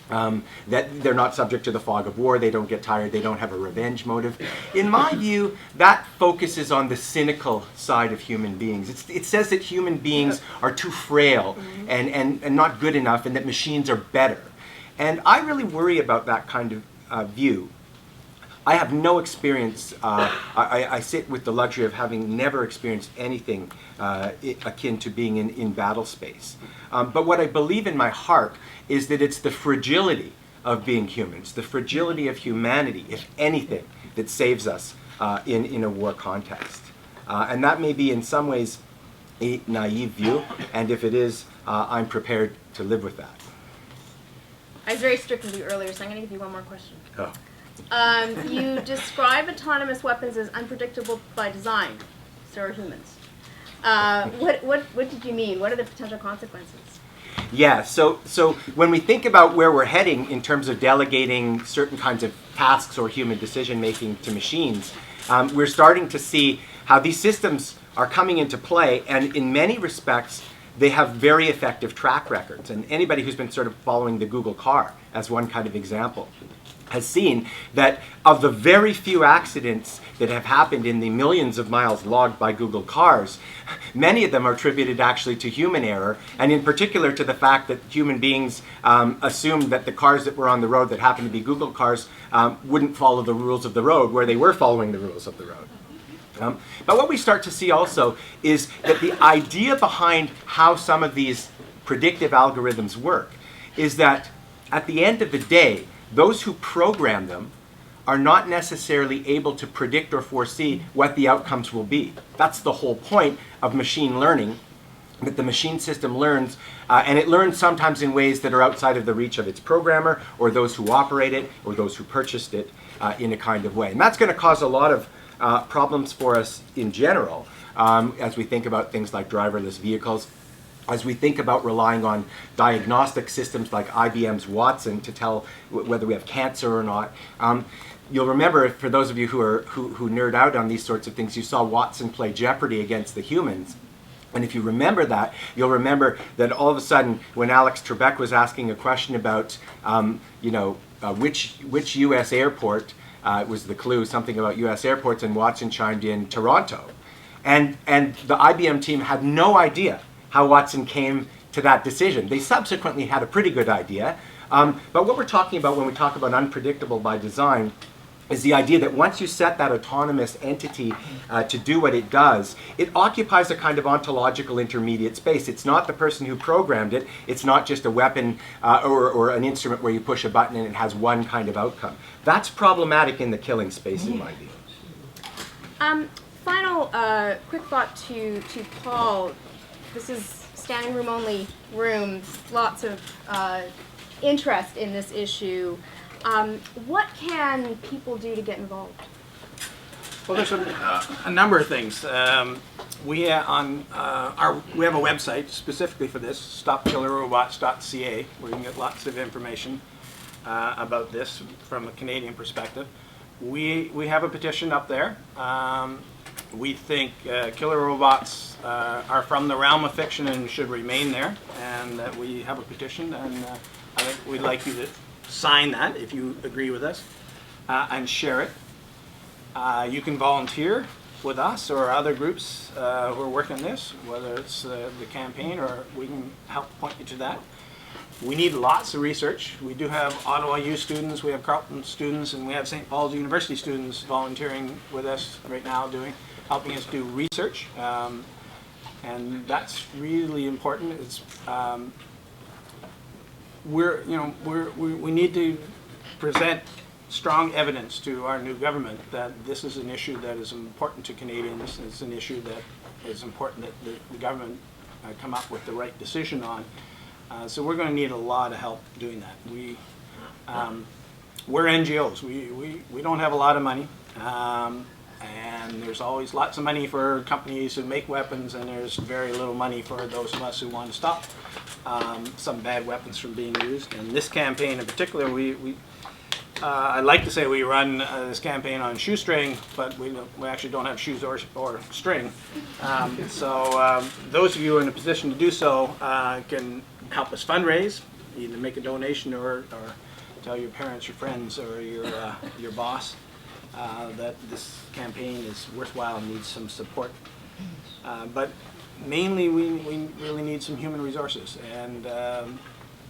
that they're not subject to the fog of war, they don't get tired, they don't have a revenge motive. In my view, that focuses on the cynical side of human beings. It says that human beings are too frail and not good enough, and that machines are better. And I really worry about that kind of view. I have no experience. I sit with the luxury of having never experienced anything akin to being in battle space. But what I believe in my heart is that it's the fragility of being humans, the fragility of humanity, if anything, that saves us in a war context. And that may be in some ways a naive view, and if it is, I'm prepared to live with that. I was very strict with you earlier, so I'm going to give you one more question. Oh. You describe autonomous weapons as unpredictable by design. So are humans. What did you mean? What are the potential consequences? Yeah, so when we think about where we're heading in terms of delegating certain kinds of tasks or human decision-making to machines, we're starting to see how these systems are coming into play, and in many respects, they have very effective track records. And anybody who's been sort of following the Google car as one kind of example has seen that of the very few accidents that have happened in the millions of miles logged by Google cars, many of them are attributed actually to human error, and in particular to the fact that human beings assumed that the cars that were on the road that happened to be Google cars wouldn't follow the rules of the road where they were following the rules of the road. But what we start to see also is that the idea behind how some of these predictive algorithms work is that at the end of the day, those who program them are not necessarily able to predict or foresee what the outcomes will be. That's the whole point of machine learning, that the machine system learns, and it learns sometimes in ways that are outside of the reach of its programmer or those who operate it or those who purchased it in a kind of way. And that's going to cause a lot of problems for us in general as we think about things like driverless vehicles, as we think about relying on diagnostic systems like IBM's Watson to tell whether we have cancer or not. You'll remember, for those of you who nerd out on these sorts of things, you saw Watson play Jeopardy against the humans. And if you remember that, you'll remember that all of a sudden, when Alex Trebek was asking a question about, which U.S. airport was the clue, something about U.S. airports, and Watson chimed in Toronto. And the IBM team had no idea how Watson came to that decision. They subsequently had a pretty good idea. But what we're talking about when we talk about unpredictable by design is the idea that once you set that autonomous entity to do what it does, it occupies a kind of ontological intermediate space. It's not the person who programmed it. It's not just a weapon or an instrument where you push a button and it has one kind of outcome. That's problematic in the killing space, in my view. Final quick thought to Paul. This is standing room only room, lots of interest in this issue. What can people do to get involved? Well, there's a number of things. We have a website specifically for this, stopkillerrobots.ca, where you can get lots of information about this from a Canadian perspective. We have a petition up there. We think killer robots are from the realm of fiction and should remain there, and that we have a petition, and I think we'd like you to sign that if you agree with us, and share it. You can volunteer with us or other groups who are working on this, whether it's the campaign or we can help point you to that. We need lots of research. We do have Ottawa U students, we have Carleton students, and we have St. Paul's University students volunteering with us right now, helping us do research, and that's really important. It's we need to present strong evidence to our new government that this is an issue that is important to Canadians. It's an issue that is important that the government come up with the right decision on. So we're going to need a lot of help doing that. We're NGOs. We don't have a lot of money. And there's always lots of money for companies who make weapons, and there's very little money for those of us who want to stop some bad weapons from being used. And this campaign in particular, I'd like to say we run this campaign on shoestring, but we actually don't have shoes or string. So those of you in a position to do so can help us fundraise, either make a donation or tell your parents, your friends, or your boss that this campaign is worthwhile and needs some support. But mainly we really need some human resources, and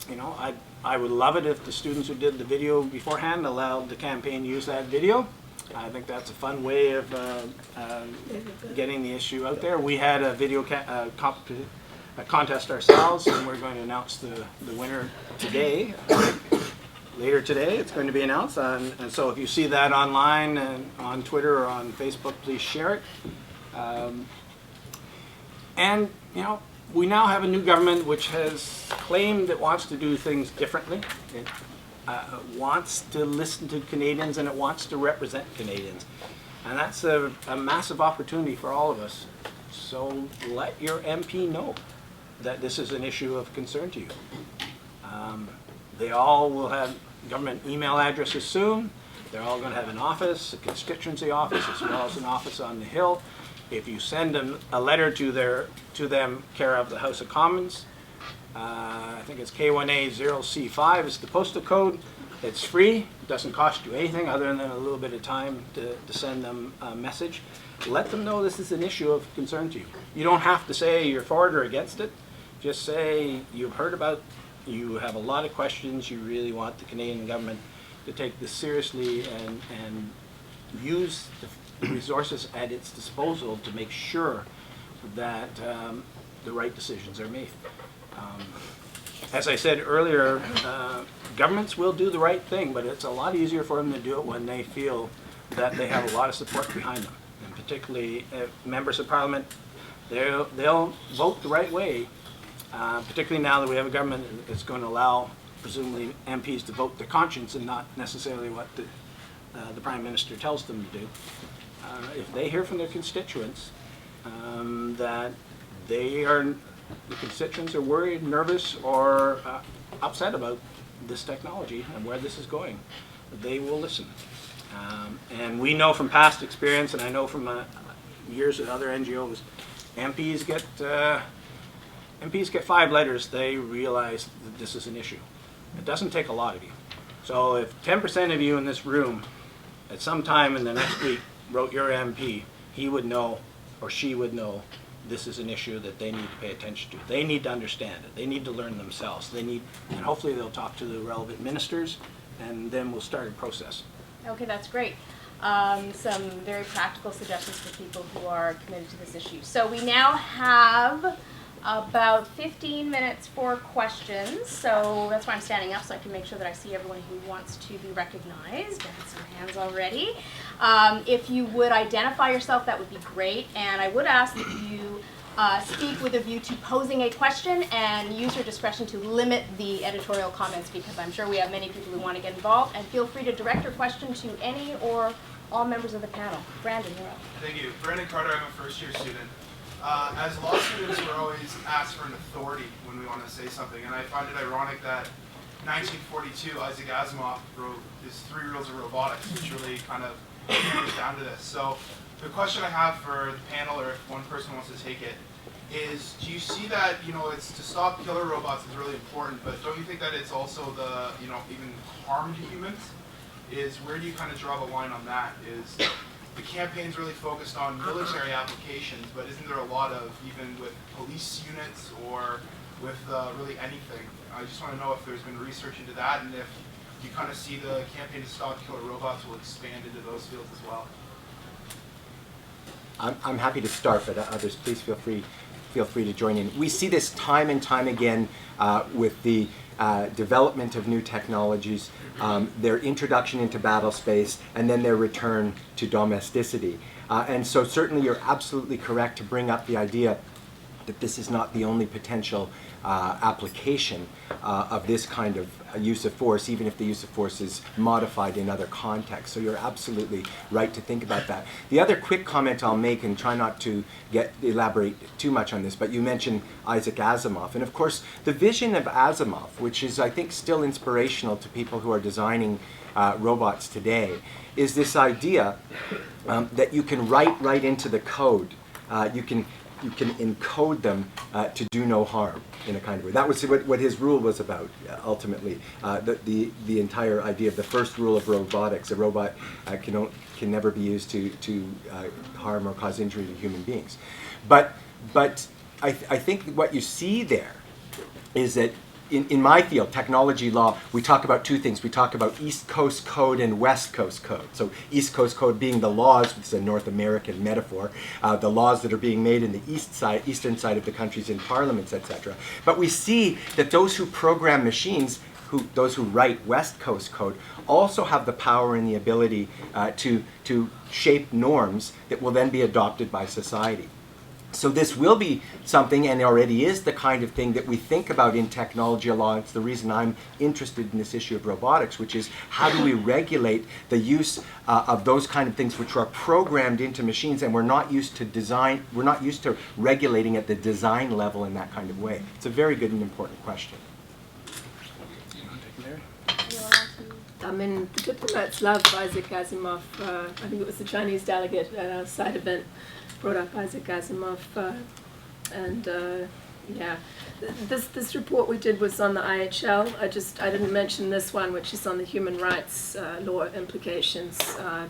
you know, I would love it if the students who did the video beforehand allowed the campaign to use that video. I think that's a fun way of getting the issue out there. We had a video contest ourselves, and we're going to announce the winner today. Later today, it's going to be announced, and so if you see that online and on Twitter or on Facebook, please share it. And you know, we now have a new government which has claimed it wants to do things differently. It wants to listen to Canadians, and it wants to represent Canadians. And that's a massive opportunity for all of us. So let your MP know that this is an issue of concern to you. They all will have government email addresses soon. They're all going to have an office, a constituency office, as well as an office on the Hill. If you send them a letter to them, care of the House of Commons, I think it's K1A0C5 is the postal code. It's free. It doesn't cost you anything other than a little bit of time to send them a message. Let them know this is an issue of concern to you. You don't have to say you're for it or against it. Just say you've heard about, you have a lot of questions, you really want the Canadian government to take this seriously and use the resources at its disposal to make sure that the right decisions are made. As I said earlier, governments will do the right thing, but it's a lot easier for them to do it when they feel that they have a lot of support behind them. And particularly members of Parliament, they'll vote the right way, particularly now that we have a government that's going to allow, presumably, MPs to vote their conscience and not necessarily what the Prime Minister tells them to do. If they hear from their constituents that the constituents are worried, nervous, or upset about this technology and where this is going, they will listen. And we know from past experience, and I know from years at other NGOs, MPs get 5 letters, they realize that this is an issue. It doesn't take a lot of you. So if 10% of you in this room at some time in the next week wrote your MP, he would know or she would know this is an issue that they need to pay attention to. They need to understand it. They need to learn themselves. And hopefully they'll talk to the relevant ministers, and then we'll start a process. Okay, that's great. Some very practical suggestions for people who are committed to this issue. So we now have about 15 minutes for questions. So that's why I'm standing up, so I can make sure that I see everyone who wants to be recognized. I have some hands already. If you would identify yourself, that would be great. And I would ask that you speak with a view to posing a question and use your discretion to limit the editorial comments, because I'm sure we have many people who want to get involved. And feel free to direct your question to any or all members of the panel. Brandon, you're up. Thank you. Brandon Carter, I'm a first-year student. As law students, we're always asked for an authority when we want to say something, and I find it ironic that 1942, Isaac Asimov wrote his 3 Rules of Robotics, which really kind of comes down to this. So the question I have for the panel, or if one person wants to take it, is do you see that, it's to stop killer robots is really important, but don't you think that it's also the, even harm to humans? Is where do you kind of draw the line on that? Is the campaign's really focused on military applications, but isn't there a lot of, even with police units or with really anything? I just want to know if there's been research into that, and if you kind of see the campaign to stop killer robots will expand into those fields as well. I'm happy to start, but others, please feel free to join in. We see this time and time again with the development of new technologies, their introduction into battle space, and then their return to domesticity. And so certainly you're absolutely correct to bring up the idea that this is not the only potential application of this kind of use of force, even if the use of force is modified in other contexts. So you're absolutely right to think about that. The other quick comment I'll make, and try not to elaborate too much on this, but you mentioned Isaac Asimov. And of course, the vision of Asimov, which is, I think, still inspirational to people who are designing robots today, is this idea that you can write right into the code. You can encode them to do no harm in a kind of way. That was what his rule was about, ultimately. The entire idea of the first rule of robotics: a robot can never be used to harm or cause injury to human beings. But I think what you see there is that in my field, technology law, we talk about two things. We talk about East Coast code and West Coast code. So East Coast code being the laws, which is a North American metaphor, the laws that are being made in the eastern side of the countries in parliaments, etc. But we see that those who program machines, those who write West Coast code, also have the power and the ability to shape norms that will then be adopted by society. So this will be something, and already is, the kind of thing that we think about in technology law. It's the reason I'm interested in this issue of robotics, which is how do we regulate the use of those kind of things which are programmed into machines, and we're not used to regulating at the design level in that kind of way. It's a very good and important question. I mean, the diplomats love Isaac Asimov. I think it was the Chinese delegate at our side event brought up Isaac Asimov, yeah, this report we did was on the IHL. I didn't mention this one, which is on the human rights law implications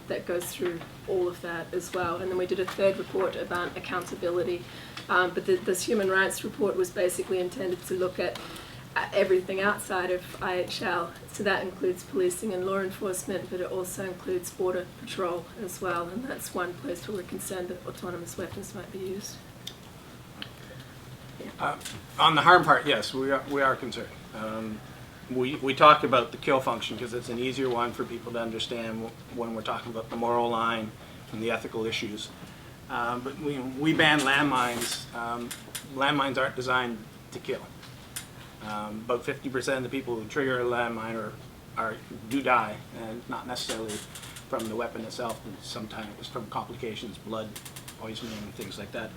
that goes through all of that as well. And then we did a third report about accountability. But this human rights report was basically intended to look at everything outside of IHL. So that includes policing and law enforcement, but it also includes border patrol as well. And that's one place where we're concerned that autonomous weapons might be used. On the harm part, yes, we are concerned. We talk about the kill function because it's an easier one for people to understand when we're talking about the moral line and the ethical issues. But we ban landmines. Landmines aren't designed to kill. About 50% of the people who trigger a landmine do die, and not necessarily from the weapon itself, but sometimes it's from complications, blood poisoning, things like that.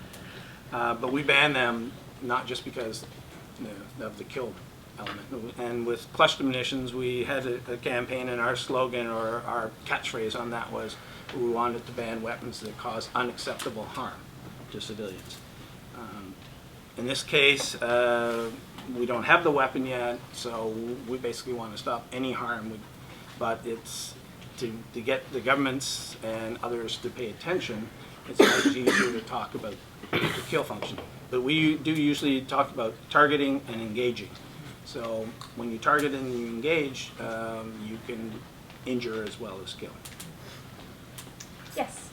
But we ban them not just because of the kill element. And with cluster munitions, we had a campaign, and our slogan or our catchphrase on that was, we wanted to ban weapons that cause unacceptable harm to civilians. In this case, we don't have the weapon yet, so we basically want to stop any harm. But it's to get the governments and others to pay attention, it's much easier to talk about the kill function. But we do usually talk about targeting and engaging. So when you target and you engage, you can injure as well as kill. Yes.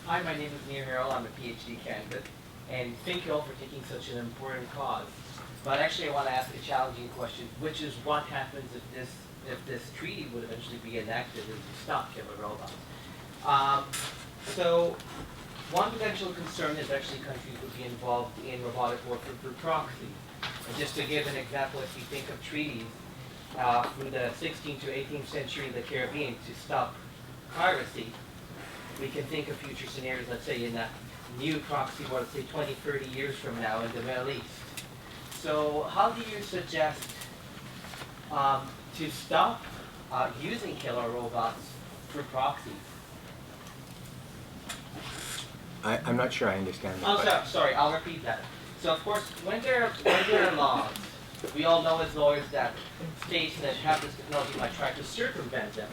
Hi, my name is Neil Merrill. I'm a PhD candidate. And thank you all for taking such an important cause. But actually, I want to ask a challenging question, which is what happens if this treaty would eventually be enacted and to stop killer robots? So one potential concern is actually countries would be involved in robotic warfare through proxy. And just to give an example, if you think of treaties through the 16th to 18th century in the Caribbean to stop piracy, we can think of future scenarios, let's say in a new proxy war, let's say 20, 30 years from now in the Middle East. So how do you suggest to stop using killer robots through proxies? I'm not sure I understand that. Oh, sorry, I'll repeat that. So of course, when there are laws, we all know as lawyers that states that have this technology might try to circumvent them.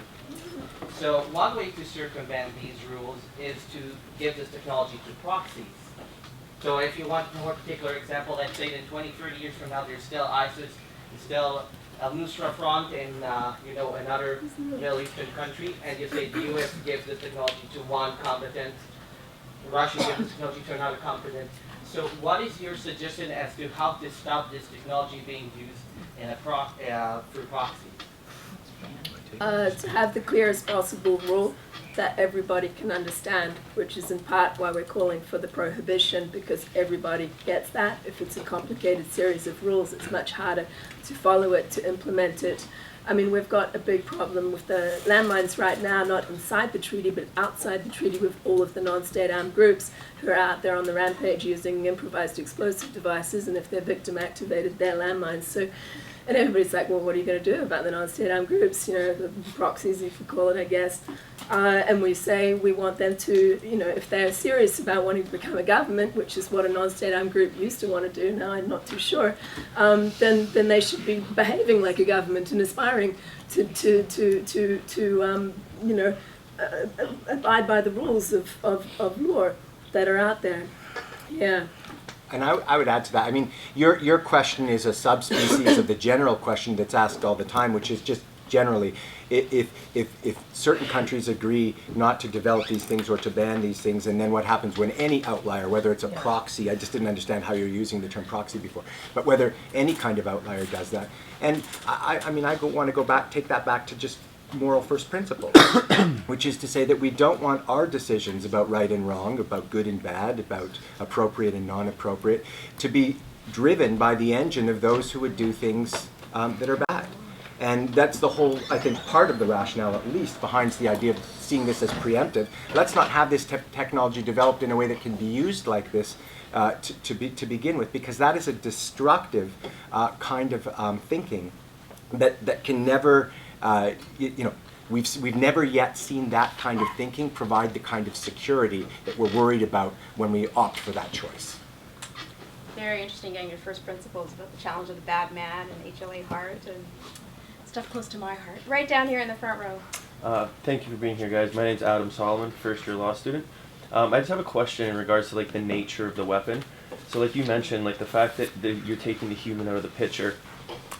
So one way to circumvent these rules is to give this technology to proxies. So if you want a more particular example, let's say that 20, 30 years from now, there's still ISIS, there's still Al-Nusra Front in another Middle Eastern country, and you say the U.S. gives this technology to one competent, Russia gives this technology to another competent. So what is your suggestion as to how to stop this technology being used in through proxies? To have the clearest possible rule that everybody can understand, which is in part why we're calling for the prohibition, because everybody gets that. If it's a complicated series of rules, it's much harder to follow it, to implement it. I mean, we've got a big problem with the landmines right now, not inside the treaty, but outside the treaty, with all of the non-state armed groups who are out there on the rampage using improvised explosive devices, and if they're victim activated, they're landmines. So, and everybody's like, well, what are you going to do about the non-state armed groups? You know, the proxies, if you call it, I guess. And we say we want them to, you know, if they're serious about wanting to become a government, which is what a non-state armed group used to want to do, now I'm not too sure, then they should be behaving like a government and aspiring to you know, abide by the rules of law that are out there. Yeah. And I would add to that. I mean, your question is a subspecies of the general question that's asked all the time, which is just generally, if certain countries agree not to develop these things or to ban these things, and then what happens when any outlier, whether it's a proxy, I just didn't understand how you're using the term proxy before, but whether any kind of outlier does that. And I mean, want to go back, take that back to just moral first principles, which is to say that we don't want our decisions about right and wrong, about good and bad, about appropriate and non-appropriate, to be driven by the engine of those who would do things that are bad. And that's the whole, I think, part of the rationale, at least, behind the idea of seeing this as preemptive. Let's not have this technology developed in a way that can be used like this to begin with, because that is a destructive kind of thinking that can never, you know, we've never yet seen that kind of thinking provide the kind of security that we're worried about when we opt for that choice. Very interesting getting your first principles about the challenge of the bad man and HLA heart and stuff close to my heart. Right down here in the front row. Thank you for being here, guys. My name's Adam Solomon, first-year law student. I just have a question in regards to like the nature of the weapon. So like you mentioned, like the fact that you're taking the human out of the picture,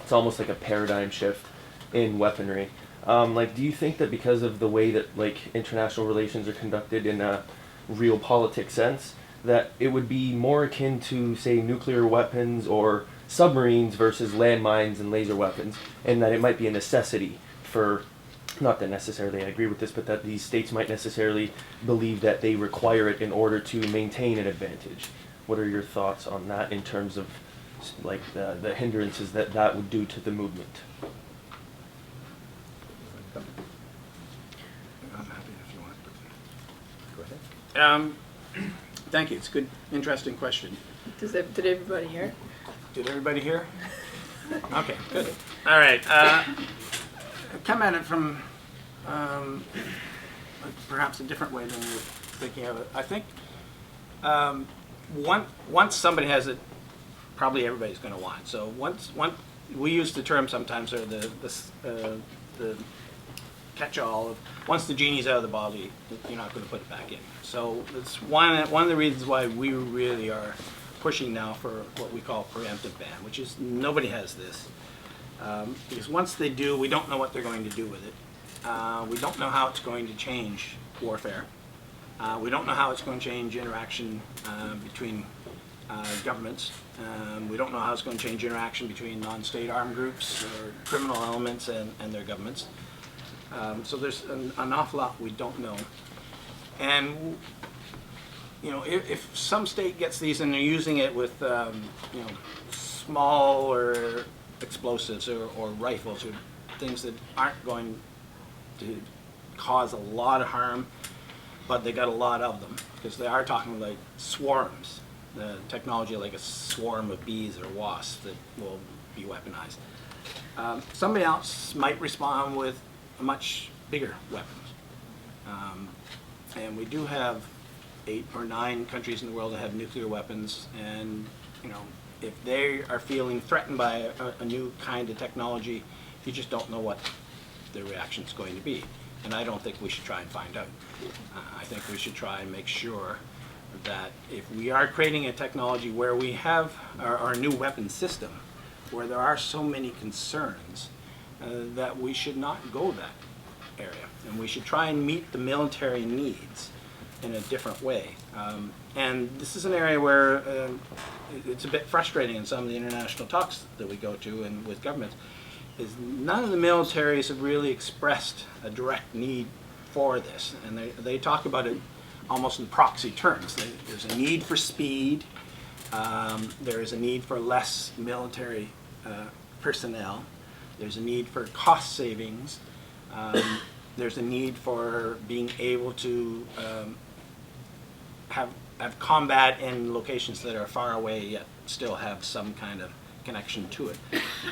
it's almost like a paradigm shift in weaponry. Like, do you think that because of the way that like international relations are conducted in a realpolitik sense, that it would be more akin to, say, nuclear weapons or submarines versus landmines and laser weapons, and that it might be a necessity for, not that necessarily I agree with this, but that these states might necessarily believe that they require it in order to maintain an advantage? What are your thoughts on that in terms of like the hindrances that that would do to the movement? Thank you. It's a good, interesting question. Did everybody hear? Did everybody hear? Okay, good. All right. Come at it from perhaps a different way than you're thinking of it. I think once somebody has it, probably everybody's going to want it. So once we use the term sometimes, or the catch-all of once the genie's out of the bottle, you're not going to put it back in. So it's one of the reasons why we really are pushing now for what we call preemptive ban, which is nobody has this. Because once they do, we don't know what they're going to do with it. We don't know how it's going to change warfare. We don't know how it's going to change interaction between governments. We don't know how it's going to change interaction between non-state armed groups or criminal elements and their governments. So there's an awful lot we don't know. And you know, if some state gets these and they're using it with you know, smaller explosives or rifles or things that aren't going to cause a lot of harm, but they got a lot of them, because they are talking like swarms, the technology like a swarm of bees or wasps that will be weaponized. Somebody else might respond with a much bigger weapons. And we do have 8 or 9 countries in the world that have nuclear weapons, and you know, if they are feeling threatened by a new kind of technology, you just don't know what their reaction is going to be. And I don't think we should try and find out. I think we should try and make sure that if we are creating a technology where we have our new weapon system, where there are so many concerns, that we should not go that area. And we should try and meet the military needs in a different way. And this is an area where it's a bit frustrating in some of the international talks that we go to and with governments, is none of the militaries have really expressed a direct need for this, and they talk about it almost in proxy terms. There's a need for speed. There is a need for less military personnel. There's a need for cost savings. There's a need for being able to have combat in locations that are far away yet still have some kind of connection to it.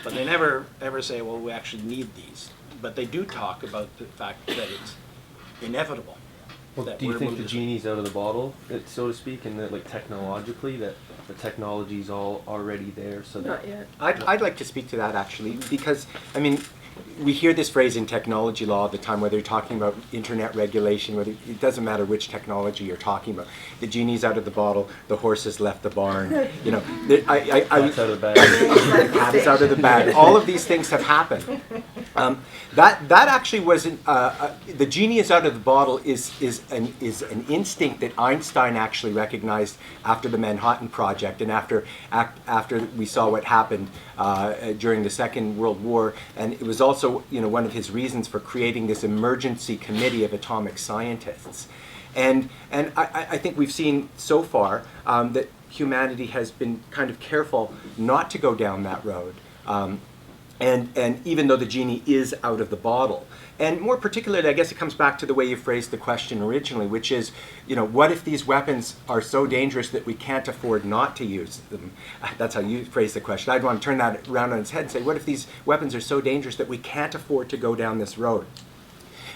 But they never ever say, well, we actually need these. But they do talk about the fact that it's inevitable. Well, do you think the genie's out of the bottle, so to speak, and that like technologically that the technology's all already there? So that Not yet. I'd like to speak to that actually, because I mean, we hear this phrase in technology law all the time, whether you're talking about internet regulation, whether it doesn't matter which technology you're talking about. The genie's out of the bottle, the horse has left the barn. You know, cat's out of the bag. the cat is out of the bag. All of these things have happened. That actually wasn't. The genie is out of the bottle is an instinct that Einstein actually recognized after the Manhattan Project and after we saw what happened during the Second World War, and it was also, you know, one of his reasons for creating this emergency committee of atomic scientists. And I think we've seen so far that humanity has been kind of careful not to go down that road. And even though the genie is out of the bottle. And more particularly, I guess it comes back to the way you phrased the question originally, which is, you know, what if these weapons are so dangerous that we can't afford not to use them? That's how you phrased the question. I'd want to turn that around on its head and say, what if these weapons are so dangerous that we can't afford to go down this road?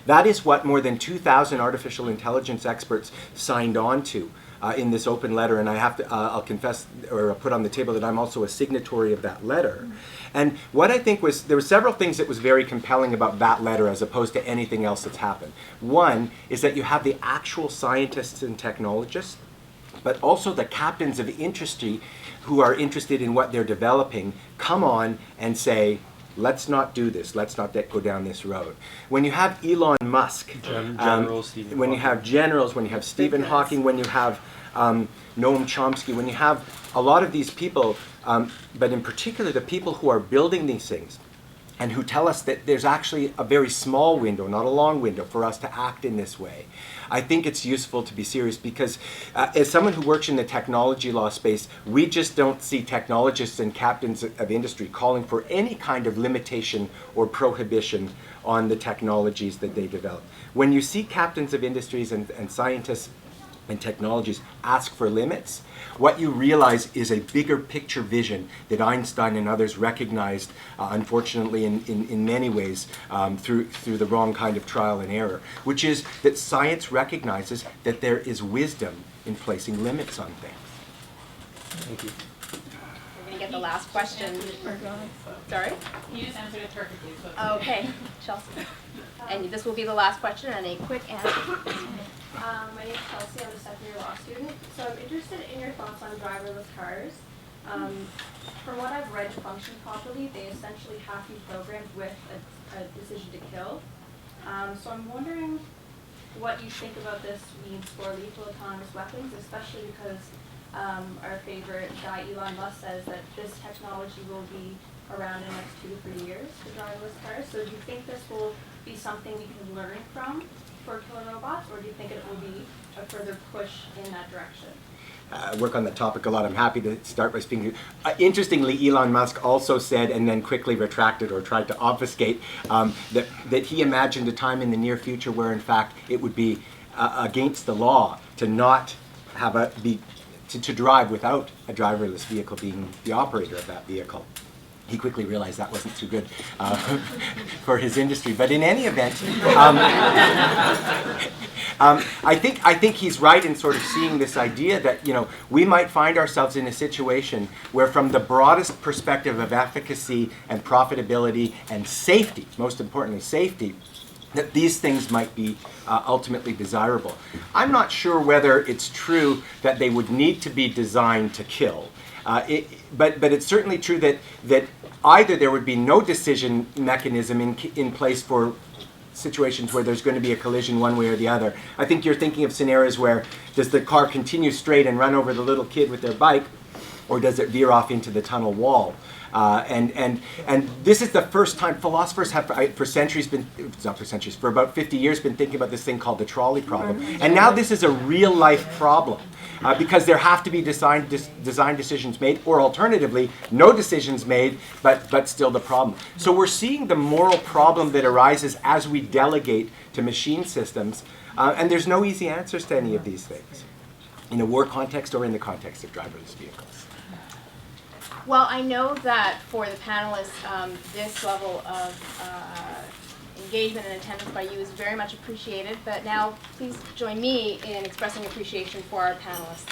That is what more than 2,000 artificial intelligence experts signed on to in this open letter, and I have to, I'll confess or put on the table that I'm also a signatory of that letter. And what I think was, there were several things that was very compelling about that letter as opposed to anything else that's happened. One is that you have the actual scientists and technologists, but also the captains of industry who are interested in what they're developing come on and say, let's not do this. Let's not go down this road. When you have Elon Musk, when you have generals, when you have Stephen Hawking, when you have Noam Chomsky, when you have a lot of these people, but in particular the people who are building these things and who tell us that there's actually a very small window, not a long window, for us to act in this way. I think it's useful to be serious because as someone who works in the technology law space, we just don't see technologists and captains of industry calling for any kind of limitation or prohibition on the technologies that they develop. When you see captains of industries and scientists and technologies ask for limits, what you realize is a bigger picture vision that Einstein and others recognized, unfortunately in many ways, through the wrong kind of trial and error, which is that science recognizes that there is wisdom in placing limits on things. Thank you. We're going to get the last question. Sorry? You just answered it perfectly. So Okay, Chelsea. And this will be the last question and a quick answer. My name is Chelsea. I'm a second-year law student. So I'm interested in your thoughts on driverless cars. From what I've read, to function properly, they essentially have to be programmed with a decision to kill. So I'm wondering what you think about this means for lethal autonomous weapons, especially because our favorite guy, Elon Musk, says that this technology will be around in the next 2 to 3 years for driverless cars. So do you think this will be something we can learn from for killer robots, or do you think it will be a further push in that direction? I work on the topic a lot. I'm happy to start by speaking. Interestingly, Elon Musk also said, and then quickly retracted or tried to obfuscate, that he imagined a time in the near future where, in fact, it would be against the law to not have to drive without a driverless vehicle being the operator of that vehicle. He quickly realized that wasn't too good for his industry. But in any event, I think he's right in sort of seeing this idea that, you know, we might find ourselves in a situation where, from the broadest perspective of efficacy and profitability and safety, most importantly safety, that these things might be ultimately desirable. I'm not sure whether it's true that they would need to be designed to kill. But it's certainly true that either there would be no decision mechanism in place for situations where there's going to be a collision one way or the other. I think you're thinking of scenarios where does the car continue straight and run over the little kid with their bike, or does it veer off into the tunnel wall? And this is the first time philosophers have, for centuries been, not for centuries, for about 50 years been thinking about this thing called the trolley problem. And now this is a real life problem. Because there have to be design decisions made, or alternatively, no decisions made, but still the problem. So we're seeing the moral problem that arises as we delegate to machine systems, and there's no easy answers to any of these things, in a war context or in the context of driverless vehicles. Well, I know that for the panelists, this level of engagement and attendance by you is very much appreciated, but now please join me in expressing appreciation for our panelists.